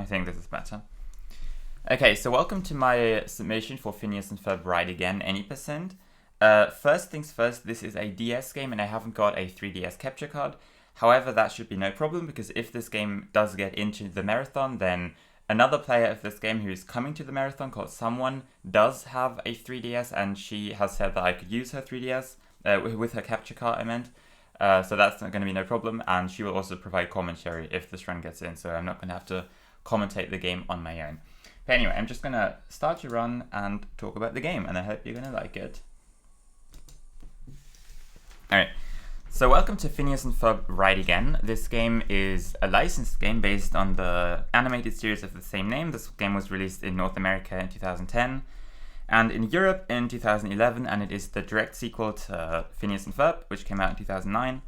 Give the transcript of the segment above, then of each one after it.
think this is better. Okay, so welcome to my submission for Phineas and Ferb Ride Again, any percent. First things first, this is a DS game and I haven't got a 3DS capture card. However, that should be no problem because if this game does get into the marathon, then another player of this game who is coming to the marathon called Someone does have a 3DS and she has said that I could use her 3DS, with her capture card I meant. So that's not going to be no problem, and she will also provide commentary if this run gets in, so I'm not going to have to commentate the game on my own. But anyway, I'm just going to start your run and talk about the game, and I hope you're going to like it. Alright, so welcome to Phineas and Ferb Ride Again. This game is a licensed game based on the animated series of the same name. This game was released in North America in 2010 and in Europe in 2011, and it is the direct sequel to Phineas and Ferb, which came out in 2009.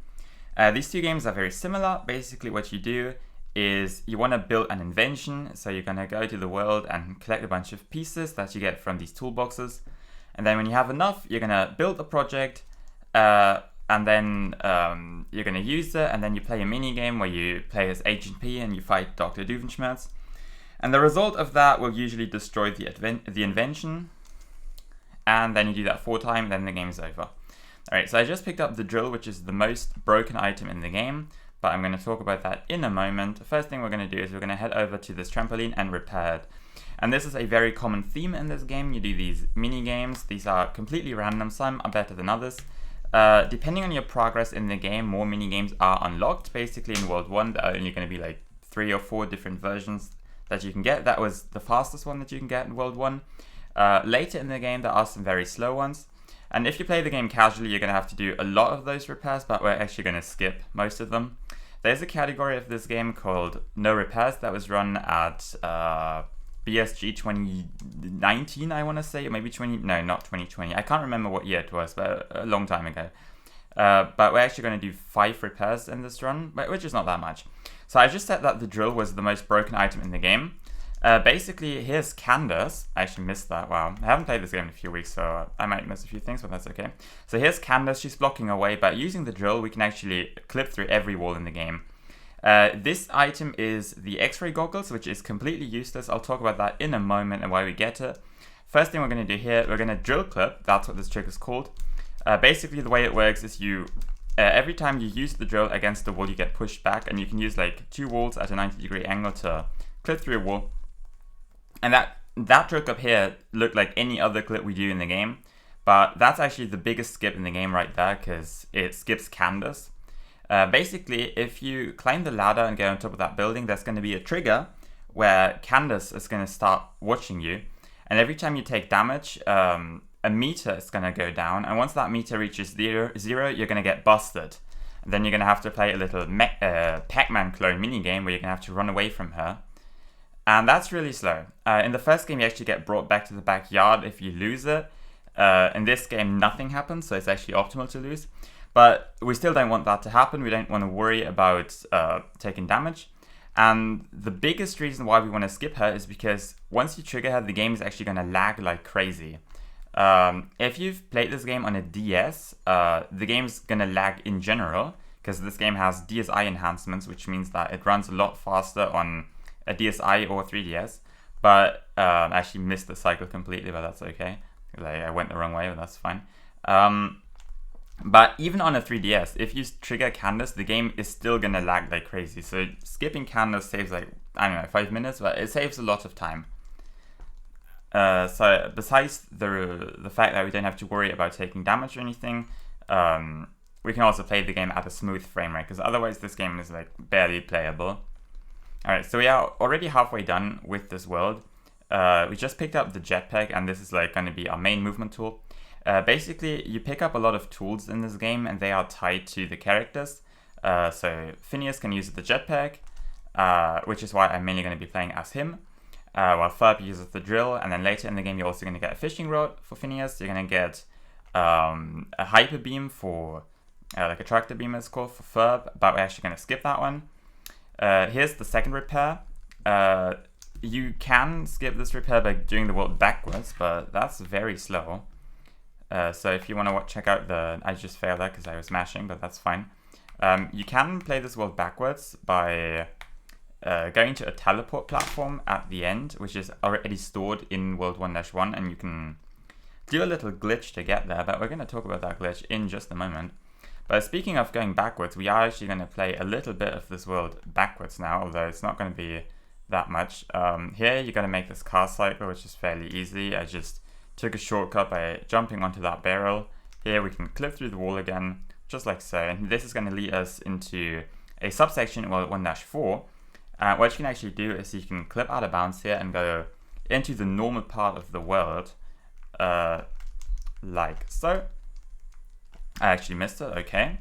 These two games are very similar. Basically what you do is you want to build an invention, so you're going to go to the world and collect a bunch of pieces that you get from these toolboxes, and then when you have enough, you're going to build a project, and then you're going to use it, and then you play a mini game where you play as Agent P and you fight Dr. Doofenshmirtz, and the result of that will usually destroy the invention. And then you do that 4 times, then the game is over. Alright, so I just picked up the drill, which is the most broken item in the game, but I'm going to talk about that in a moment. The first thing we're going to do is we're going to head over to this trampoline and repair it. And this is a very common theme in this game. You do these mini games. These are completely random. Some are better than others. Depending on your progress in the game, more mini games are unlocked. Basically, in World 1, there are only going to be like 3 or 4 different versions that you can get. That was the fastest one that you can get in World 1. Later in the game, there are some very slow ones. And if you play the game casually, you're going to have to do a lot of those repairs, but we're actually going to skip most of them. There's a category of this game called No Repairs that was run at BSG 2019, I want to say, or maybe not 2020. I can't remember what year it was, but a long time ago. But we're actually going to do 5 repairs in this run, which is not that much. So I just said that the drill was the most broken item in the game. Basically, here's Candace. I actually missed that. Wow. I haven't played this game in a few weeks, so I might miss a few things, but that's okay. So here's Candace. She's blocking away, but using the drill, we can actually clip through every wall in the game. This item is the X-ray goggles, which is completely useless. I'll talk about that in a moment and why we get it. First thing we're going to do here, we're going to drill clip. That's what this trick is called. Basically, the way it works is every time you use the drill against the wall, you get pushed back, and you can use like 2 walls at a 90-degree angle to clip through a wall. And that trick up here looked like any other clip we do in the game, but that's actually the biggest skip in the game right there because it skips Candace. Basically, if you climb the ladder and get on top of that building, there's going to be a trigger where Candace is going to start watching you, and every time you take damage, a meter is going to go down, and once that meter reaches zero, you're going to get busted. And then you're going to have to play a little Pac-Man clone minigame where you're going to have to run away from her. And that's really slow. In the first game, you actually get brought back to the backyard if you lose it. In this game, nothing happens, so it's actually optimal to lose. But we still don't want that to happen. We don't want to worry about taking damage. And the biggest reason why we want to skip her is because once you trigger her, the game is actually going to lag like crazy. If you've played this game on a DS, the game's going to lag in general, because this game has DSi enhancements, which means that it runs a lot faster on a DSi or 3DS, but I actually missed the cycle completely, but that's okay. I went the wrong way, but that's fine. But even on a 3DS, if you trigger Candace, the game is still gonna lag like crazy. So skipping Candace saves like, I don't know, 5 minutes, but it saves a lot of time. So besides the fact that we don't have to worry about taking damage or anything, we can also play the game at a smooth frame rate, because otherwise this game is like barely playable. Alright, so we are already halfway done with this world. We just picked up the jetpack, and this is like going to be our main movement tool. Basically, you pick up a lot of tools in this game, and they are tied to the characters. So Phineas can use the jetpack, which is why I'm mainly going to be playing as him, while Ferb uses the drill, and then later in the game you're also going to get a fishing rod for Phineas. You're going to get a hyper beam for, like a tractor beam it's called, for Ferb, but we're actually going to skip that one. Here's the second repair. You can skip this repair by doing the world backwards, but that's very slow. So if you want to check out I just failed that because I was mashing, but that's fine. You can play this world backwards by going to a teleport platform at the end, which is already stored in World 1-1, and you can do a little glitch to get there, but we're going to talk about that glitch in just a moment. But speaking of going backwards, we are actually going to play a little bit of this world backwards now, although it's not going to be that much. Here you're going to make this car cycle, which is fairly easy. I just took a shortcut by jumping onto that barrel. Here we can clip through the wall again, just like so, and this is going to lead us into a subsection in World 1-4. What you can actually do is you can clip out of bounds here and go into the normal part of the world, like so. I actually missed it, okay.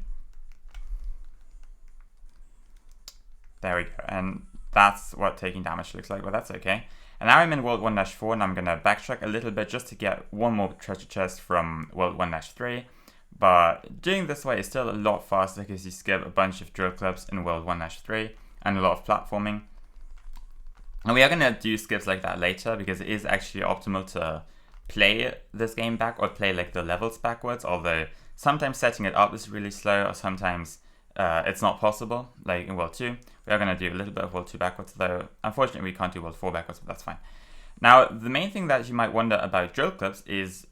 There we go, and that's what taking damage looks like, but that's okay. And now I'm in World 1-4, and I'm going to backtrack a little bit just to get one more treasure chest from World 1-3. But doing this way is still a lot faster because you skip a bunch of drill clubs in World 1-3 and a lot of platforming. And we are going to do skips like that later because it is actually optimal to play this game back or play like the levels backwards, although sometimes setting it up is really slow or sometimes it's not possible, like in World 2. We are going to do a little bit of World 2 backwards, though unfortunately we can't do World 4 backwards, but that's fine. Now, the main thing that you might wonder about drill clips is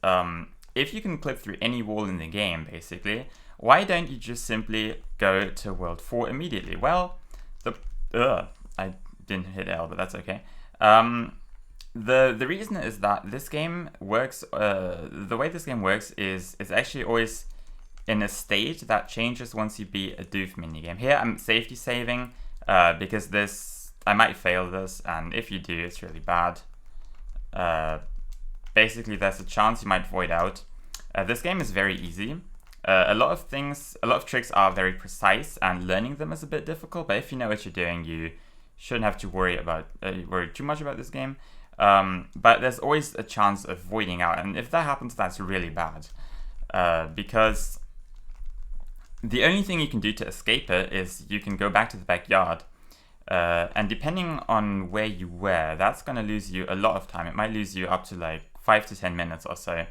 if you can clip through any wall in the game, basically, why don't you just simply go to World 4 immediately? Well, I didn't hit L, but that's okay. The reason is that this game works, the way this game works is it's actually always in a state that changes once you beat a doof minigame. Here I'm safety saving because this, I might fail this, and if you do, it's really bad. Basically, there's a chance you might void out. This game is very easy. A lot of tricks are very precise, and learning them is a bit difficult. But if you know what you're doing, you shouldn't have to worry too much about this game. But there's always a chance of voiding out, and if that happens, that's really bad. Because the only thing you can do to escape it is you can go back to the backyard. And depending on where you were, that's going to lose you a lot of time. It might lose you up to like 5 to 10 minutes or so.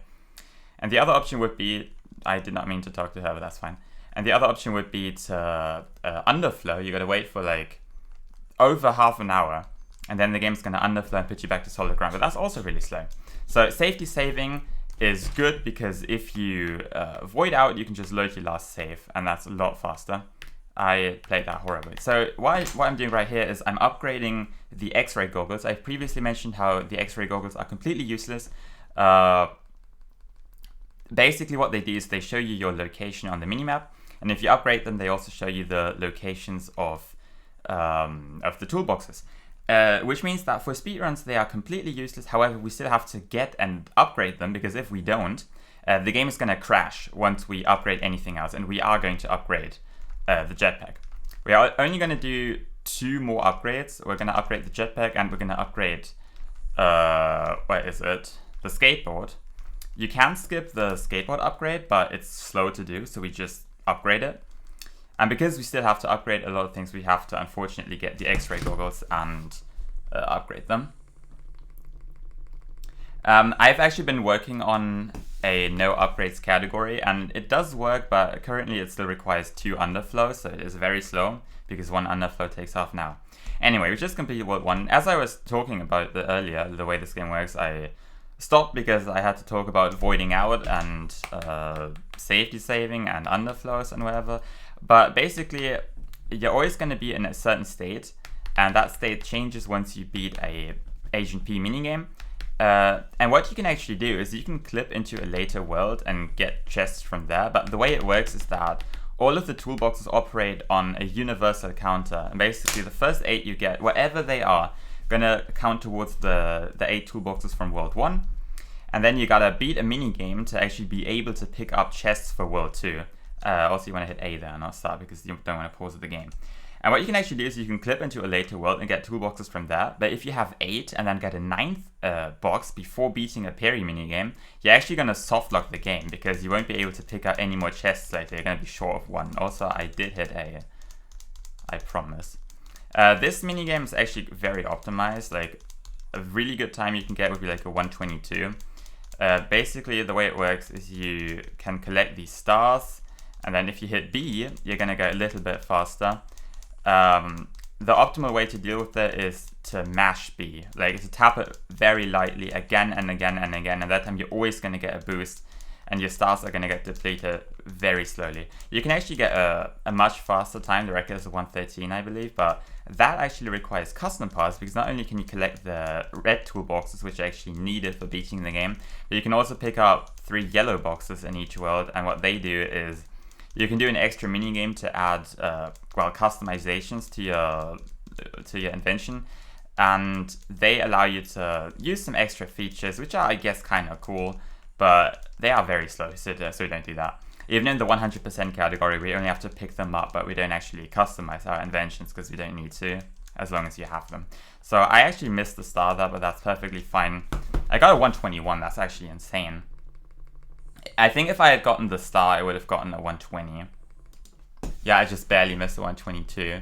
And the other option would be, I did not mean to talk to her, but that's fine. And the other option would be to underflow. You got to wait for like over half an hour, and then the game's going to underflow and put you back to solid ground. But that's also really slow. So safety saving is good because if you void out, you can just load your last save, and that's a lot faster. I played that horribly. So what I'm doing right here is I'm upgrading the X-ray goggles. I've previously mentioned how the X-ray goggles are completely useless. Basically what they do is they show you your location on the minimap, and if you upgrade them, they also show you the locations of the toolboxes. Which means that for speedruns, they are completely useless. However, we still have to get and upgrade them, because if we don't, the game is going to crash once we upgrade anything else, and we are going to upgrade the jetpack. We are only going to do 2 more upgrades. We're going to upgrade the jetpack, and we're going to upgrade, the skateboard. You can skip the skateboard upgrade, but it's slow to do, so we just upgrade it. And because we still have to upgrade a lot of things, we have to unfortunately get the X-ray goggles and upgrade them. I've actually been working on a no upgrades category, and it does work, but currently it still requires 2 underflows, so it is very slow because 1 underflow takes half an hour. Anyway, we just completed World 1. As I was talking about earlier, the way this game works, I stopped because I had to talk about voiding out and safety saving and underflows and whatever. But basically, you're always going to be in a certain state, and that state changes once you beat a Agent P minigame. And what you can actually do is you can clip into a later world and get chests from there. But the way it works is that all of the toolboxes operate on a universal counter. And basically, the first 8 you get, whatever they are, gonna count towards the 8 toolboxes from World 1. And then you gotta beat a minigame to actually be able to pick up chests for World 2. Also, you want to hit A there, not start, because you don't want to pause the game. And what you can actually do is you can clip into a later world and get toolboxes from there. But if you have 8 and then get a 9th box before beating a Perry minigame, you're actually going to softlock the game because you won't be able to pick up any more chests later. You're going to be short of 1. Also, I did hit A. I promise. This minigame is actually very optimized. Like, a really good time you can get would be like a 122. Basically, the way it works is you can collect these stars, and then if you hit B, you're going to go a little bit faster. the optimal way to deal with it is to mash B, like to tap it very lightly again and again and again, and that time you're always going to get a boost, and your stars are going to get depleted very slowly. You can actually get a much faster time, the record is 1:13 I believe, but that actually requires custom parts, because not only can you collect the red toolboxes, which are actually needed for beating the game, but you can also pick up 3 yellow boxes in each world, and what they do is you can do an extra mini game to add customizations to your invention, and they allow you to use some extra features, which are, I guess, kind of cool, but they are very slow, so don't do that. Even in the 100% category, we only have to pick them up, but we don't actually customize our inventions because we don't need to, as long as you have them. So I actually missed the star there, but that's perfectly fine. I got a 121, that's actually insane. I think if I had gotten the star, I would have gotten a 120. Yeah, I just barely missed a 122.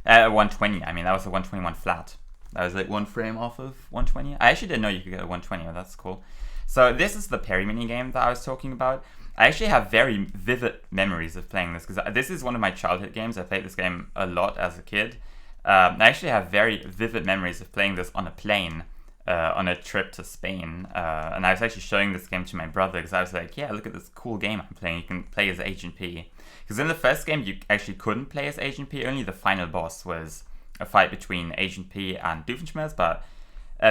120, I mean, that was a 121 flat. That was like 1 frame off of 120. I actually didn't know you could get a 120, but that's cool. So this is the Perry mini game that I was talking about. I actually have very vivid memories of playing this, because this is one of my childhood games. I played this game a lot as a kid. I actually have very vivid memories of playing this on a plane, on a trip to Spain. And I was actually showing this game to my brother, because I was like, yeah, look at this cool game I'm playing. You can play as Agent P. Because in the first game, you actually couldn't play as Agent P. Only the final boss was a fight between Agent P and Doofenshmirtz, but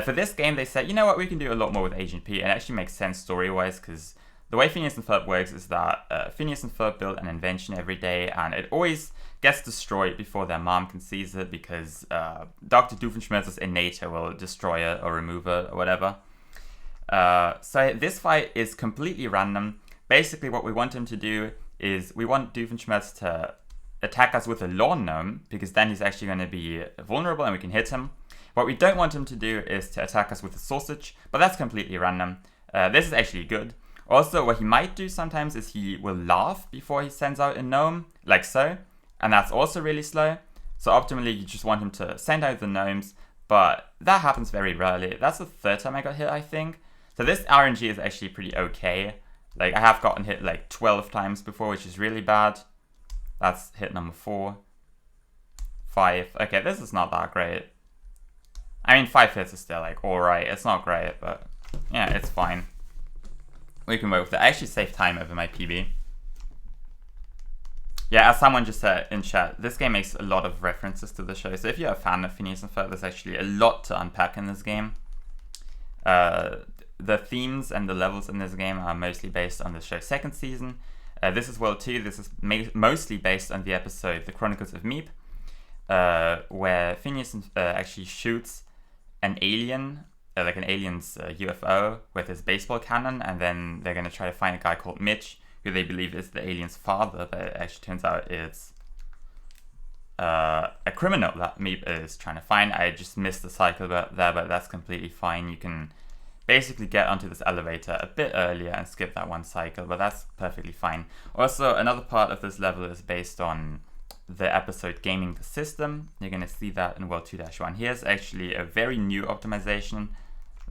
for this game they said, you know what, we can do a lot more with Agent P, and it actually makes sense story-wise, because the way Phineas and Ferb works is that Phineas and Ferb build an invention every day, and it always gets destroyed before their mom can seize it, because Dr. Doofenshmirtz's innator will destroy it or remove it or whatever. So this fight is completely random. Basically what we want him to do is we want Doofenshmirtz to attack us with a lawn gnome, because then he's actually going to be vulnerable and we can hit him. What we don't want him to do is to attack us with a sausage, but that's completely random. This is actually good. Also, what he might do sometimes is he will laugh before he sends out a gnome, like so, and that's also really slow. So optimally, you just want him to send out the gnomes, but that happens very rarely. That's the 3rd time I got hit, I think. So this RNG is actually pretty okay. Like, I have gotten hit like 12 times before, which is really bad. That's hit number 4. 5. Okay, this is not that great. I mean, 5 hits is still like alright. It's not great, but yeah, it's fine. We can work with it. I actually saved time over my PB. Yeah, as someone just said in chat, this game makes a lot of references to the show. So if you're a fan of Phineas and Ferb, there's actually a lot to unpack in this game. The themes and the levels in this game are mostly based on the show's 2nd season. This is World 2. This is mostly based on the episode The Chronicles of Meep, where Phineas actually shoots an alien, like an alien's UFO, with his baseball cannon, and then they're going to try to find a guy called Mitch, who they believe is the alien's father, but it actually turns out it's a criminal that Meep is trying to find. I just missed the cycle there, but that's completely fine. You can basically get onto this elevator a bit earlier and skip that one cycle, but that's perfectly fine. Also, another part of this level is based on the episode Gaming the System. You're going to see that in World 2-1. Here's actually a very new optimization.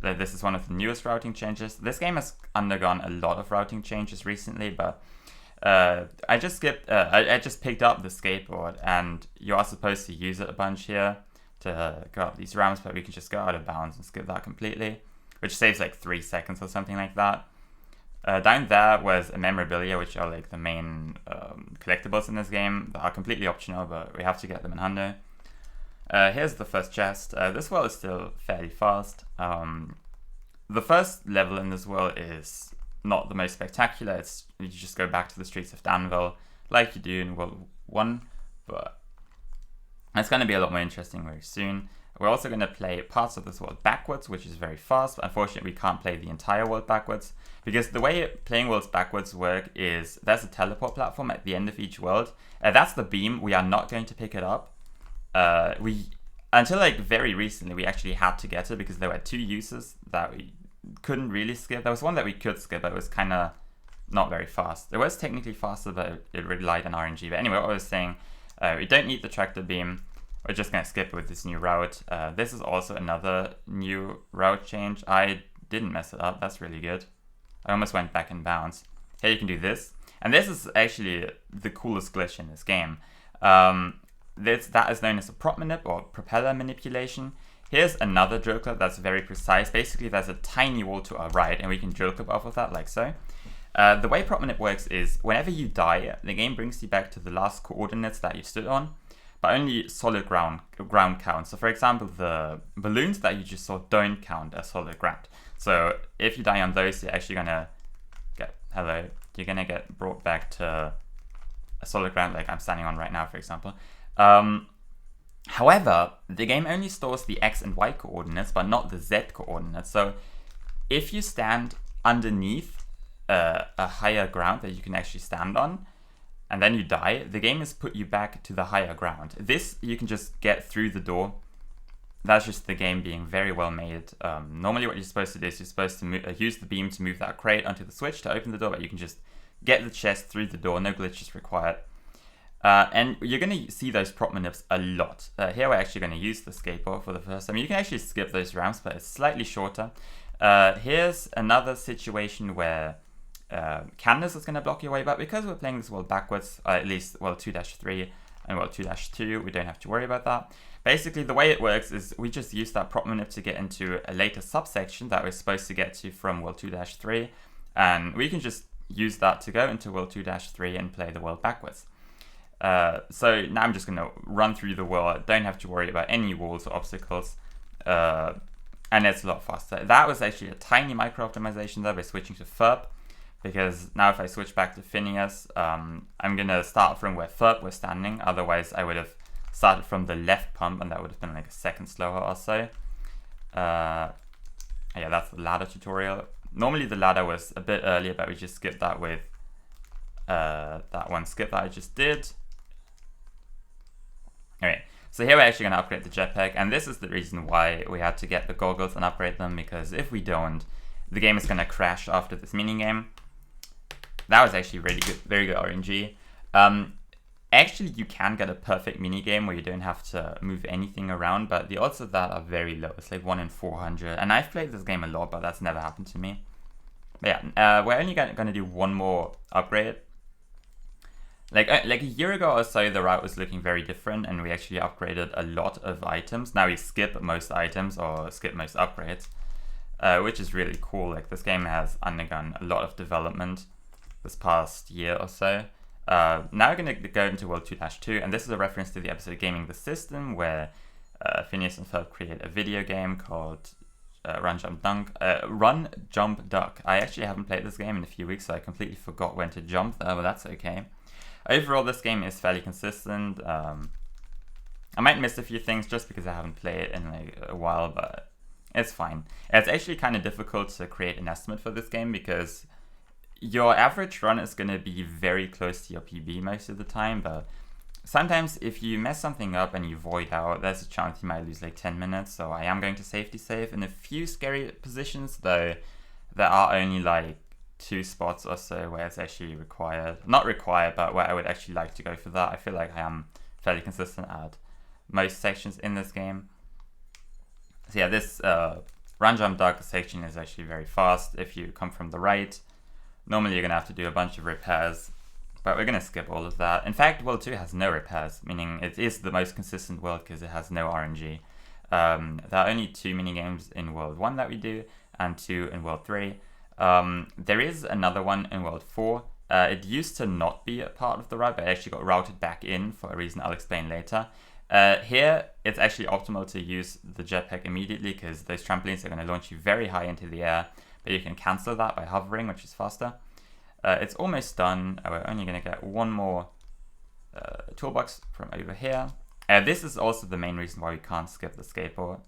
This is one of the newest routing changes. This game has undergone a lot of routing changes recently, but I just picked up the skateboard, and you are supposed to use it a bunch here to go up these ramps, but we can just go out of bounds and skip that completely, which saves like 3 seconds or something like that. Down there was a memorabilia, which are like the main collectibles in this game that are completely optional, but we have to get them in Hundo. Here's the first chest. This world is still fairly fast. The first level in this world is not the most spectacular. You just go back to the streets of Danville like you do in World 1, but it's going to be a lot more interesting very soon. We're also going to play parts of this world backwards, which is very fast. Unfortunately, we can't play the entire world backwards, because the way playing worlds backwards work is there's a teleport platform at the end of each world. That's the beam. We are not going to pick it up. Until like very recently, we actually had to get it because there were 2 uses that we couldn't really skip. There was one that we could skip, but it was kind of not very fast. It was technically faster, but it relied on RNG. But anyway, what I was saying, we don't need the tractor beam. We're just going to skip it with this new route. This is also another new route change. I didn't mess it up. That's really good. I almost went back in bounds. Here you can do this. And this is actually the coolest glitch in this game. That is known as a prop manip or propeller manipulation. Here's another drill clip that's very precise. Basically, there's a tiny wall to our right, and we can drill clip off of that like so. The way prop manip works is whenever you die, the game brings you back to the last coordinates that you stood on, but only solid ground count. So for example, the balloons that you just saw don't count as solid ground. So if you die on those, you're actually gonna get brought back to a solid ground like I'm standing on right now, for example. However, the game only stores the X and Y coordinates, but not the Z coordinates. So if you stand underneath a higher ground that you can actually stand on, and then you die, the game has put you back to the higher ground. This, you can just get through the door. That's just the game being very well made. Normally what you're supposed to do is you're supposed to use the beam to move that crate onto the switch to open the door, but you can just get the chest through the door, no glitches required. And you're going to see those prop manips a lot. Here we're actually going to use the skateboard for the first time. You can actually skip those ramps, but it's slightly shorter. Here's another situation where Candace is going to block your way, but because we're playing this world backwards, at least world 2-3 and world 2-2, we don't have to worry about that. Basically, the way it works is we just use that prop manip to get into a later subsection that we're supposed to get to from world 2-3, and we can just use that to go into world 2-3 and play the world backwards. So now I'm just going to run through the world, don't have to worry about any walls or obstacles, and it's a lot faster. That was actually a tiny micro optimization there by switching to Ferb, because now if I switch back to Phineas, I'm going to start from where Ferb was standing. Otherwise I would have started from the left pump, and that would have been like a second slower or so. Yeah, that's the ladder tutorial. Normally the ladder was a bit earlier, but we just skipped that with that one skip that I just did. Okay, so here we're actually going to upgrade the jetpack, and this is the reason why we had to get the goggles and upgrade them, because if we don't, the game is going to crash after this minigame. That was actually really good, very good RNG. Actually, you can get a perfect minigame where you don't have to move anything around, but the odds of that are very low. It's like 1 in 400, and I've played this game a lot, but that's never happened to me. But yeah, we're only going to do one more upgrade. Like a year ago or so, the route was looking very different, and we actually upgraded a lot of items. Now we skip most items or skip most upgrades, which is really cool. Like, this game has undergone a lot of development this past year or so. Now we're going to go into World 2-2, and this is a reference to the episode Gaming the System, where Phineas and Ferb create a video game called Run, Jump, Duck. I actually haven't played this game in a few weeks, so I completely forgot when to jump there, but that's okay. Overall, this game is fairly consistent. I might miss a few things just because I haven't played it in like a while, but it's fine. It's actually kind of difficult to create an estimate for this game because your average run is going to be very close to your PB most of the time, but sometimes if you mess something up and you void out, there's a chance you might lose like 10 minutes, so I am going to safety save. In a few scary positions, though, there are only like 2 spots or so where it's actually required. Not required, but where I would actually like to go for that. I feel like I am fairly consistent at most sections in this game. So yeah, this Run, Jump, Duck section is actually very fast if you come from the right. Normally you're going to have to do a bunch of repairs, but we're going to skip all of that. In fact, World 2 has no repairs, meaning it is the most consistent world because it has no RNG. There are only 2 minigames in World 1 that we do, and 2 in World 3. There is another one in World 4. It used to not be a part of the route, but it actually got routed back in for a reason I'll explain later. Here, it's actually optimal to use the jetpack immediately because those trampolines are going to launch you very high into the air, but you can cancel that by hovering, which is faster. It's almost done. We're only going to get one more toolbox from over here. This is also the main reason why we can't skip the skateboard.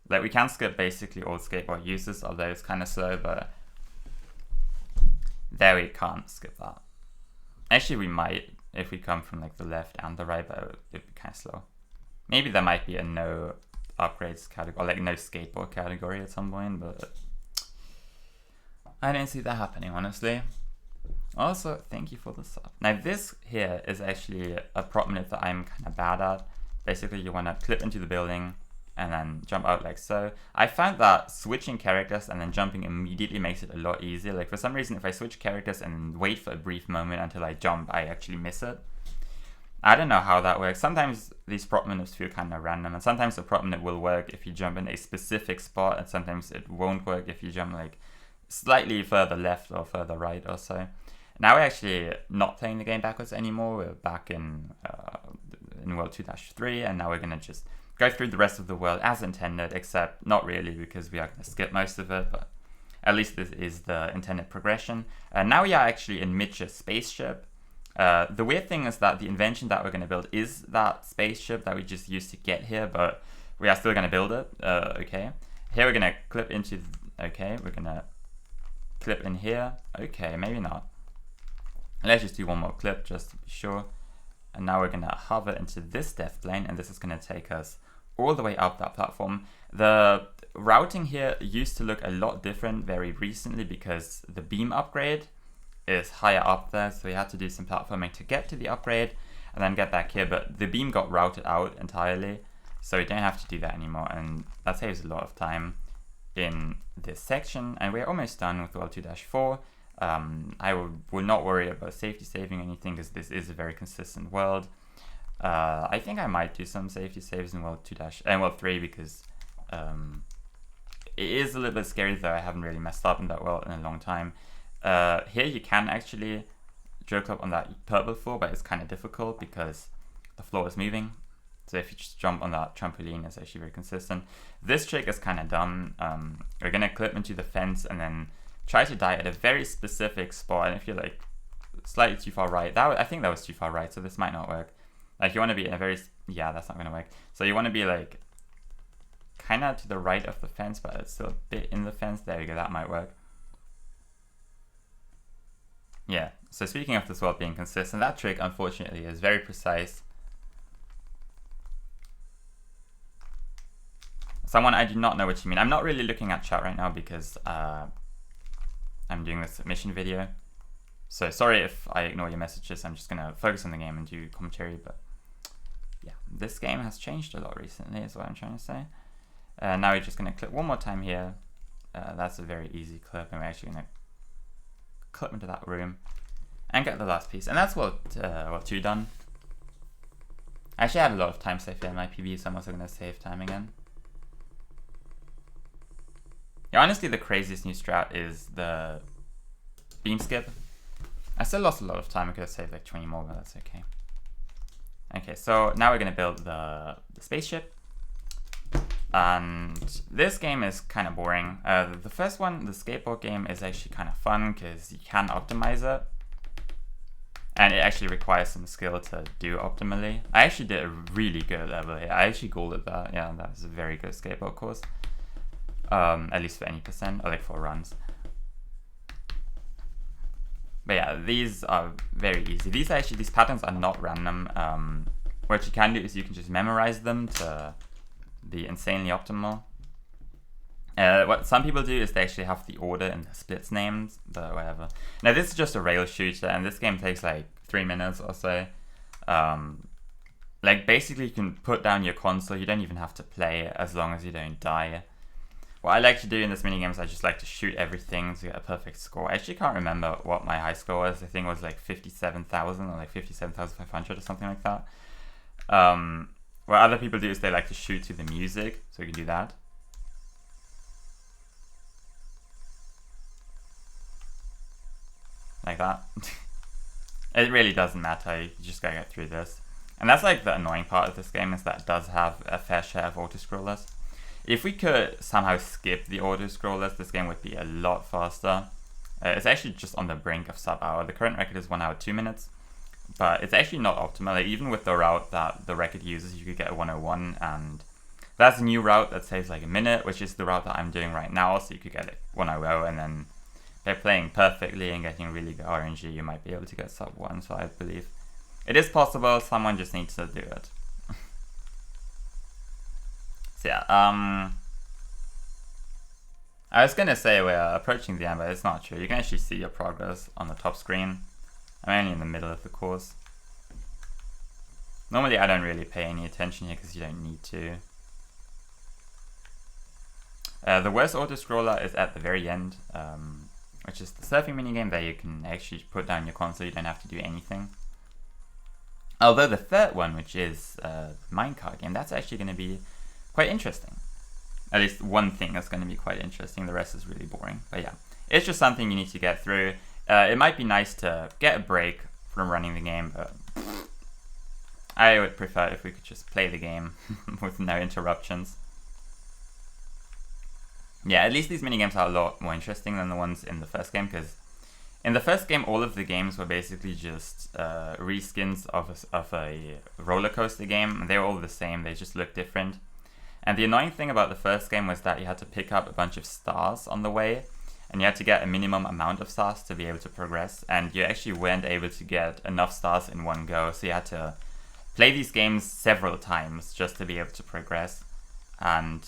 Like, we can skip basically all skateboard uses, although it's kind of slow, but there we can't skip that. Actually, we might if we come from like the left and the right, but it'd be kind of slow. Maybe there might be a no upgrades category, or like no skateboard category at some point, but I don't see that happening, honestly. Also, thank you for the sub. Now this here is actually a prop manip that I'm kind of bad at. Basically, you want to clip into the building and then jump out like so. I found that switching characters and then jumping immediately makes it a lot easier. Like, for some reason, if I switch characters and wait for a brief moment until I jump, I actually miss it. I don't know how that works. Sometimes these prop menus feel kind of random, and sometimes the prop menu will work if you jump in a specific spot, and sometimes it won't work if you jump like slightly further left or further right or so. Now we're actually not playing the game backwards anymore. We're back in World 2-3, and now we're going to just go through the rest of the world as intended, except not really, because we are going to skip most of it, but at least this is the intended progression. Now we are actually in Mitch's spaceship. The weird thing is that the invention that we're going to build is that spaceship that we just used to get here, but we are still going to build it. Okay. Here we're going to clip into... Okay, we're going to clip in here. Okay, maybe not. Let's just do one more clip just to be sure. And now we're going to hover into this death plane, and this is going to take us all the way up that platform. The routing here used to look a lot different very recently because the beam upgrade is higher up there, so we had to do some platforming to get to the upgrade and then get back here, but the beam got routed out entirely, so we don't have to do that anymore, and that saves a lot of time in this section. And we're almost done with World 2-4. I will not worry about safety saving anything because this is a very consistent world. I think I might do some safety saves in World 3 because it is a little bit scary, though I haven't really messed up in that world in a long time. Here you can actually jerk up on that purple floor, but it's kind of difficult because the floor is moving. So if you just jump on that trampoline, it's actually very consistent. This trick is kind of dumb. We're going to clip into the fence and then try to die at a very specific spot. And if you're like slightly too far right, I think that was too far right, so this might not work. Like you want to be in a very... Yeah, that's not going to work. So you want to be like kind of to the right of the fence, but it's still a bit in the fence. There you go, that might work. Yeah, so speaking of this world being consistent, that trick unfortunately is very precise. Someone, I do not know what you mean. I'm not really looking at chat right now because I'm doing this submission video. So sorry if I ignore your messages. I'm just going to focus on the game and do commentary. But yeah, this game has changed a lot recently is what I'm trying to say. Now we're just going to clip one more time here. That's a very easy clip, and we're actually going to clip into that room and get the last piece. And that's what 2 done. I actually had a lot of time saved in my PB, so I'm also going to save time again. Yeah, honestly, the craziest new strat is the beam skip. I still lost a lot of time. I could have saved like 20 more, but that's okay. Okay, so now we're going to build the spaceship. And this game is kind of boring. The first one, the skateboard game, is actually kind of fun because you can optimize it. And it actually requires some skill to do optimally. I actually did a really good level here. I actually golded that. Yeah, that was a very good skateboard course. At least for any percent, or like for runs. But yeah, these are very easy. These patterns are not random. What you can do is you can just memorize them to be insanely optimal. What some people do is they actually have the order and the splits names, the whatever. Now this is just a rail shooter, and this game takes like 3 minutes or so. Like basically you can put down your console, you don't even have to play as long as you don't die. What I like to do in this minigame is I just like to shoot everything to get a perfect score. I actually can't remember what my high score was. I think it was like 57,000 or like 57,500 or something like that. What other people do is they like to shoot to the music, so you can do that. Like that. It really doesn't matter, you just gotta get through this. And that's like the annoying part of this game, is that it does have a fair share of auto-scrollers. If we could somehow skip the auto-scrollers, this game would be a lot faster. It's actually just on the brink of sub-hour. The current record is 1 hour 2 minutes, but it's actually not optimal. Like, even with the route that the record uses, you could get a 101, and that's a new route that saves like a minute, which is the route that I'm doing right now, so you could get it 100, and then by playing perfectly and getting really good RNG, you might be able to get sub-1, so I believe it is possible. Someone just needs to do it. So yeah, I was gonna say we're approaching the end, but it's not true. You can actually see your progress on the top screen. I'm only in the middle of the course. Normally I don't really pay any attention here because you don't need to. The worst auto-scroller is at the very end, which is the surfing minigame. There you can actually put down your console, you don't have to do anything. Although the third one, which is minecart game, that's actually going to be quite interesting. At least one thing that's going to be quite interesting. The rest is really boring. But yeah, it's just something you need to get through. It might be nice to get a break from running the game, but I would prefer if we could just play the game with no interruptions. Yeah, at least these minigames are a lot more interesting than the ones in the first game, because in the first game, all of the games were basically just reskins of a roller coaster game, and they were all the same, they just looked different. And the annoying thing about the first game was that you had to pick up a bunch of stars on the way, and you had to get a minimum amount of stars to be able to progress, and you actually weren't able to get enough stars in one go, so you had to play these games several times just to be able to progress. And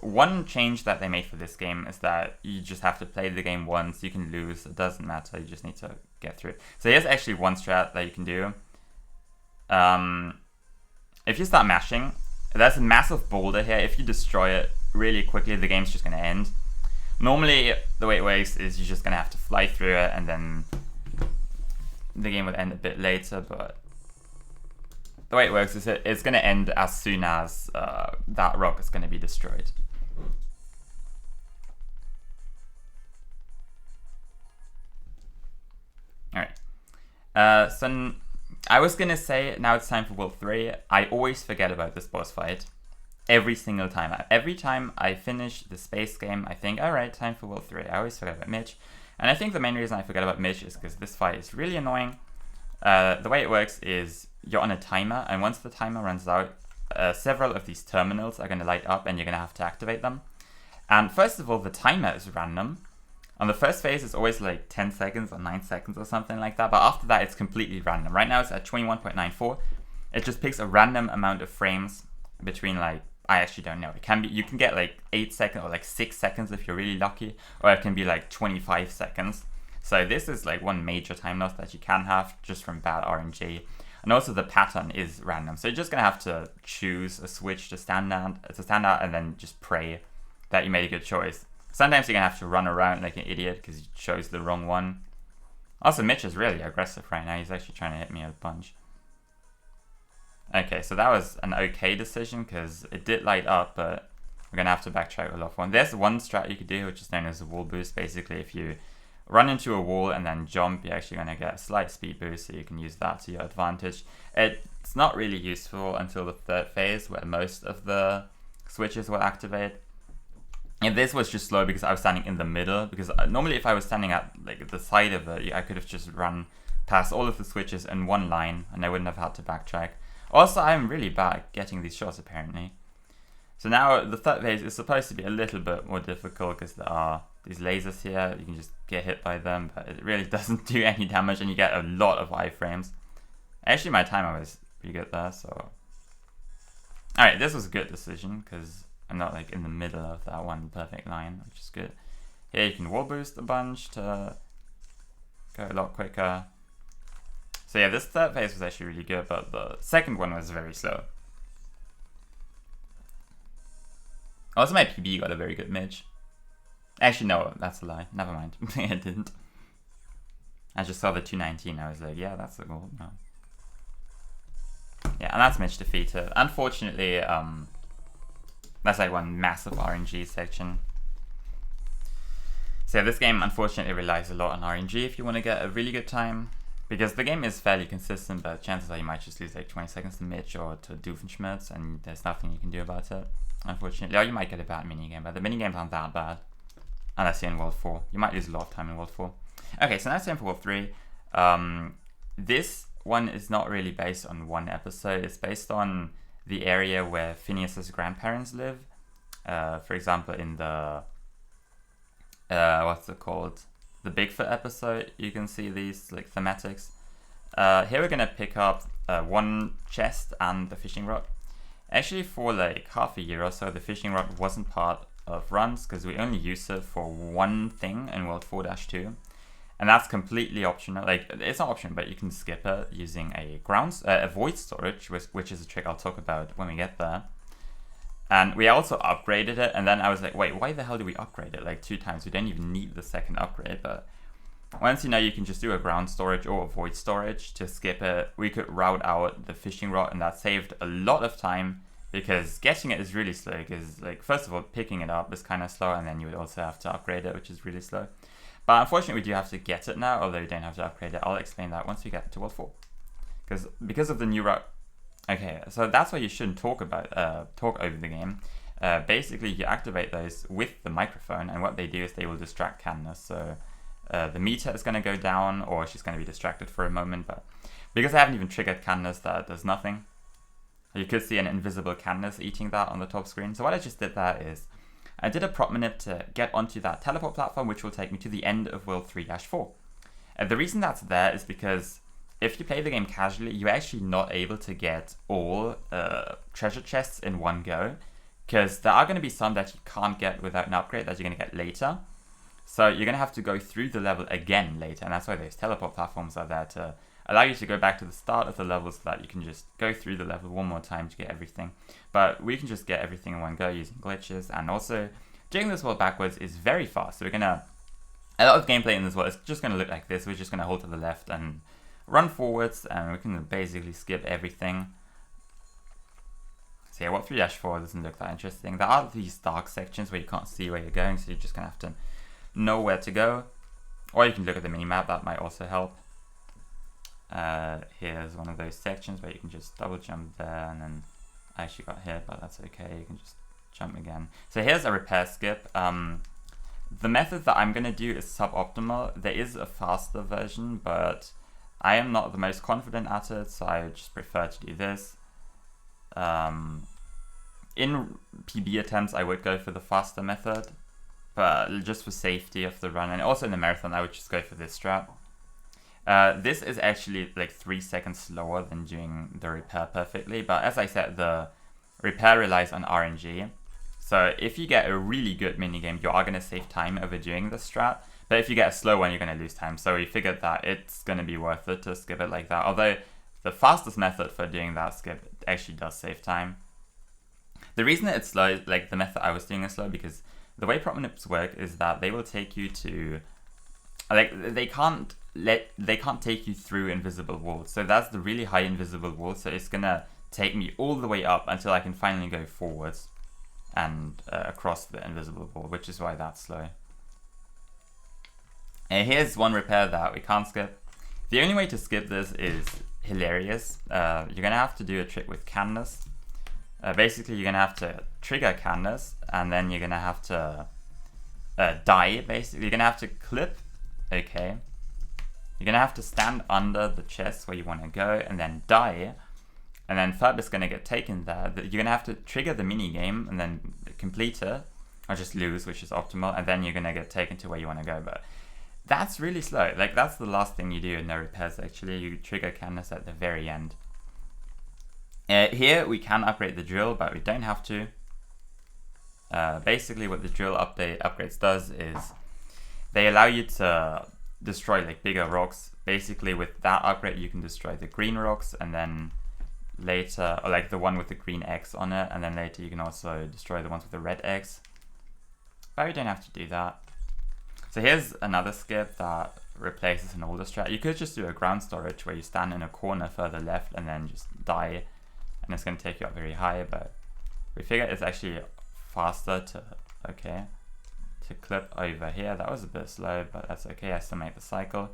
one change that they made for this game is that you just have to play the game once. You can lose, it doesn't matter, you just need to get through it. So here's actually one strat that you can do. If you start mashing, there's a massive boulder here. If you destroy it really quickly, the game's just going to end. Normally, the way it works is you're just going to have to fly through it, and then the game will end a bit later, but the way it works is it's going to end as soon as that rock is going to be destroyed. Alright. So I was going to say now it's time for World 3. I always forget about this boss fight. Every single time. Every time I finish the space game, I think, alright, time for World 3. I always forget about Mitch. And I think the main reason I forget about Mitch is because this fight is really annoying. The way it works is you're on a timer, and once the timer runs out, several of these terminals are going to light up, and you're going to have to activate them. And first of all, the timer is random. On the first phase, it's always like 10 seconds or 9 seconds or something like that, but after that, it's completely random. Right now, it's at 21.94. It just picks a random amount of frames between, like, I actually don't know. It can be, you can get like 8 seconds or like 6 seconds if you're really lucky, or it can be like 25 seconds. So this is like one major time loss that you can have just from bad RNG. And also the pattern is random. So you're just gonna have to choose a switch to stand out, and then just pray that you made a good choice. Sometimes you're gonna have to run around like an idiot because you chose the wrong one. Also, Mitch is really aggressive right now. He's actually trying to hit me a bunch. Okay, so that was an okay decision because it did light up, but we're going to have to backtrack a lot. There's one strat you could do, which is known as a wall boost. Basically, if you run into a wall and then jump, you're actually going to get a slight speed boost, so you can use that to your advantage. It's not really useful until the third phase, where most of the switches will activate. And this was just slow because I was standing in the middle, because normally if I was standing at like the side of it, I could have just run past all of the switches in one line, and I wouldn't have had to backtrack. Also, I'm really bad at getting these shots, apparently. So now the third phase is supposed to be a little bit more difficult because there are these lasers here. You can just get hit by them, but it really doesn't do any damage, and you get a lot of iframes. Actually, my timer was pretty good there, so... Alright, this was a good decision because I'm not like in the middle of that one perfect line, which is good. Here you can wall boost a bunch to go a lot quicker. So yeah, this third phase was actually really good, but the second one was very slow. Also, my PB got a very good Mitch. Actually, no, that's a lie. Never mind. I didn't. I just saw the 219. I was like, yeah, that's the goal. No. Yeah, and that's Mitch defeated. Unfortunately, that's like one massive RNG section. So yeah, this game unfortunately relies a lot on RNG if you want to get a really good time. Because the game is fairly consistent, but chances are you might just lose like 20 seconds to Mitch or to Doofenshmirtz, and there's nothing you can do about it, unfortunately. Or you might get a bad minigame, but the minigames aren't that bad. Unless you're in World 4. You might lose a lot of time in World 4. Okay, so now it's time for World 3. This one is not really based on one episode. It's based on the area where Phineas's grandparents live. For example, in the... what's it called? The Bigfoot episode, you can see these like thematics. Here we're gonna pick up one chest and the fishing rod. Actually, for like half a year or so, the fishing rod wasn't part of runs because we only used it for one thing in World 4-2, and that's completely optional. Like, it's not optional, but you can skip it using a void storage, which is a trick I'll talk about when we get there. And we also upgraded it, and then I was like, wait, why the hell do we upgrade it like 2 times? We don't even need the second upgrade, but once you know, you can just do a ground storage or a void storage to skip it. We could route out the fishing rod, and that saved a lot of time because getting it is really slow. Because, like, first of all, picking it up is kind of slow, and then you would also have to upgrade it, which is really slow. But unfortunately, we do have to get it now, although you don't have to upgrade it. I'll explain that once we get to World 4. Because of the new route. Okay, so that's why you shouldn't talk over the game. Basically, you activate those with the microphone, and what they do is they will distract Candace. So the meter is going to go down, or she's going to be distracted for a moment. But because I haven't even triggered Candace, that does nothing. You could see an invisible Candace eating that on the top screen. So what I just did there is I did a prop manip to get onto that teleport platform, which will take me to the end of World 3-4. The reason that's there is because if you play the game casually, you're actually not able to get all treasure chests in one go, because there are going to be some that you can't get without an upgrade that you're going to get later. So you're going to have to go through the level again later, and that's why those teleport platforms are there to allow you to go back to the start of the level so that you can just go through the level one more time to get everything. But we can just get everything in one go using glitches, and also doing this world backwards is very fast. So a lot of gameplay in this world is just going to look like this. We're just going to hold to the left and run forwards, and we can basically skip everything. So yeah, World 3-4 doesn't look that interesting. There are these dark sections where you can't see where you're going, so you're just going to have to know where to go. Or you can look at the minimap, that might also help. Here's one of those sections where you can just double jump there, and then I actually got hit, but that's okay, you can just jump again. So here's a repair skip. The method that I'm going to do is suboptimal. There is a faster version, but I am not the most confident at it, so I just prefer to do this. In PB attempts, I would go for the faster method, but just for safety of the run, and also in the marathon, I would just go for this strat. This is actually like 3 seconds slower than doing the repair perfectly, but as I said, the repair relies on RNG. So if you get a really good minigame, you are going to save time over doing the strat, but if you get a slow one, you're going to lose time. So we figured that it's going to be worth it to skip it like that, although the fastest method for doing that skip actually does save time. The reason that it's slow, like the method I was doing is slow, because the way prop manips work is that they will take you to, like, they can't take you through invisible walls. So that's the really high invisible wall. So it's gonna take me all the way up until I can finally go forwards and across the invisible wall, which is why that's slow. And here's one repair that we can't skip. The only way to skip this is hilarious. You're gonna have to do a trick with Candace. Basically, you're gonna have to trigger Candace, and then you're gonna have to die. Basically, you're gonna have to clip. Okay. You're gonna have to stand under the chest where you want to go, and then die. And then Ferb is gonna get taken there. You're gonna have to trigger the mini game and then complete it, or just lose, which is optimal. And then you're gonna get taken to where you want to go. But that's really slow. Like, that's the last thing you do in no repairs. Actually, you trigger Candace at the very end. Here we can upgrade the drill, but we don't have to. Basically, what the drill upgrades does is they allow you to destroy like bigger rocks. Basically, with that upgrade, you can destroy the green rocks, and then later, or like the one with the green X on it, and then later you can also destroy the ones with the red X. But we don't have to do that. So here's another skip that replaces an older strat. You could just do a ground storage where you stand in a corner further left and then just die, and it's going to take you up very high, but we figured it's actually faster to clip over here. That was a bit slow, but that's okay, I still made the cycle.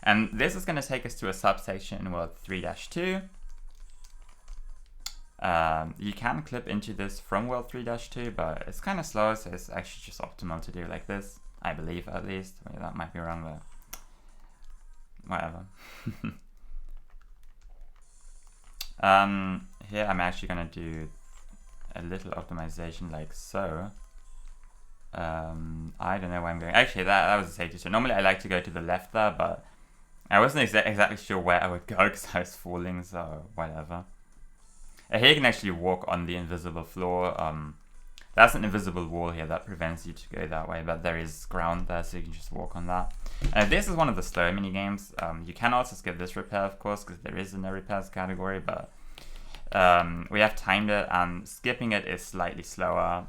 And this is going to take us to a subsection in World 3-2. You can clip into this from World 3-2, but it's kind of slow, so it's actually just optimal to do like this, I believe, at least. Well, that might be wrong, but whatever. Here I'm actually going to do a little optimization like so. I don't know where I'm going. Actually, that was a safety. So normally I like to go to the left there, but I wasn't exactly sure where I would go because I was falling, so whatever. Here you can actually walk on the invisible floor. That's an invisible wall here that prevents you to go that way, but there is ground there, so you can just walk on that. This is one of the slow mini games. You can also skip this repair, of course, because there is a no repairs category, but we have timed it, and skipping it is slightly slower.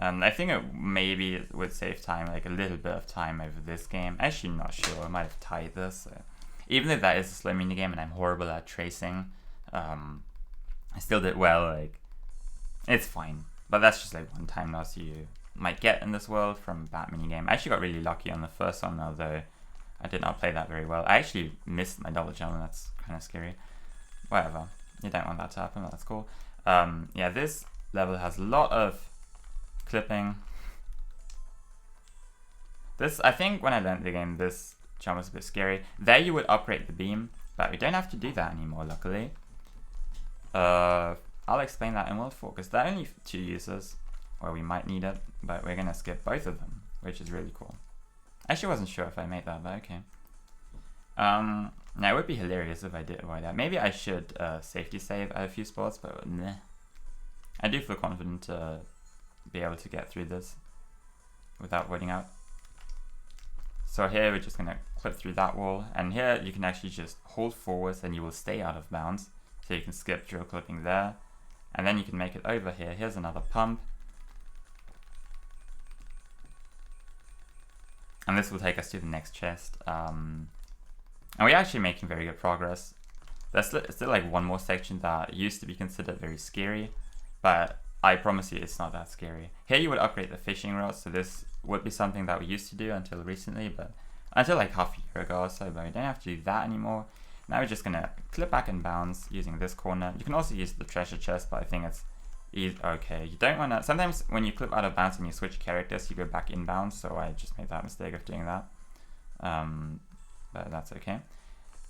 And I think maybe it would save time, like a little bit of time over this game. Actually, not sure. I might have tied this. So. Even if that is a slow minigame and I'm horrible at tracing, I still did well. Like, it's fine. But that's just like one time loss you might get in this world from bad minigame. I actually got really lucky on the first one, although I did not play that very well. I actually missed my double jump, and that's kind of scary. Whatever. You don't want that to happen, but that's cool. Yeah, this level has a lot of clipping. This, I think when I learned the game, this jump was a bit scary. There you would upgrade the beam, but we don't have to do that anymore, luckily. I'll explain that in World 4, because there are only 2 uses where we might need it, but we're going to skip both of them, which is really cool. I actually wasn't sure if I made that, but okay. Now, it would be hilarious if I did avoid that. Maybe I should safety save at a few spots, but nah. I do feel confident to be able to get through this without voiding out. So here we're just going to clip through that wall, and here you can actually just hold forwards and you will stay out of bounds. So you can skip drill clipping there, and then you can make it over here. Here's another pump. And this will take us to the next chest. And we're actually making very good progress. There's still like one more section that used to be considered very scary, but I promise you it's not that scary. Here you would upgrade the fishing rods, so this would be something that we used to do until recently, but until like half a year ago or so, but we don't have to do that anymore. Now we're just gonna clip back and bounce using this corner. You can also use the treasure chest, but I think it's okay. You don't wanna, sometimes when you clip out of bounds and you switch characters, you go back in bounds, so I just made that mistake of doing that. But that's okay.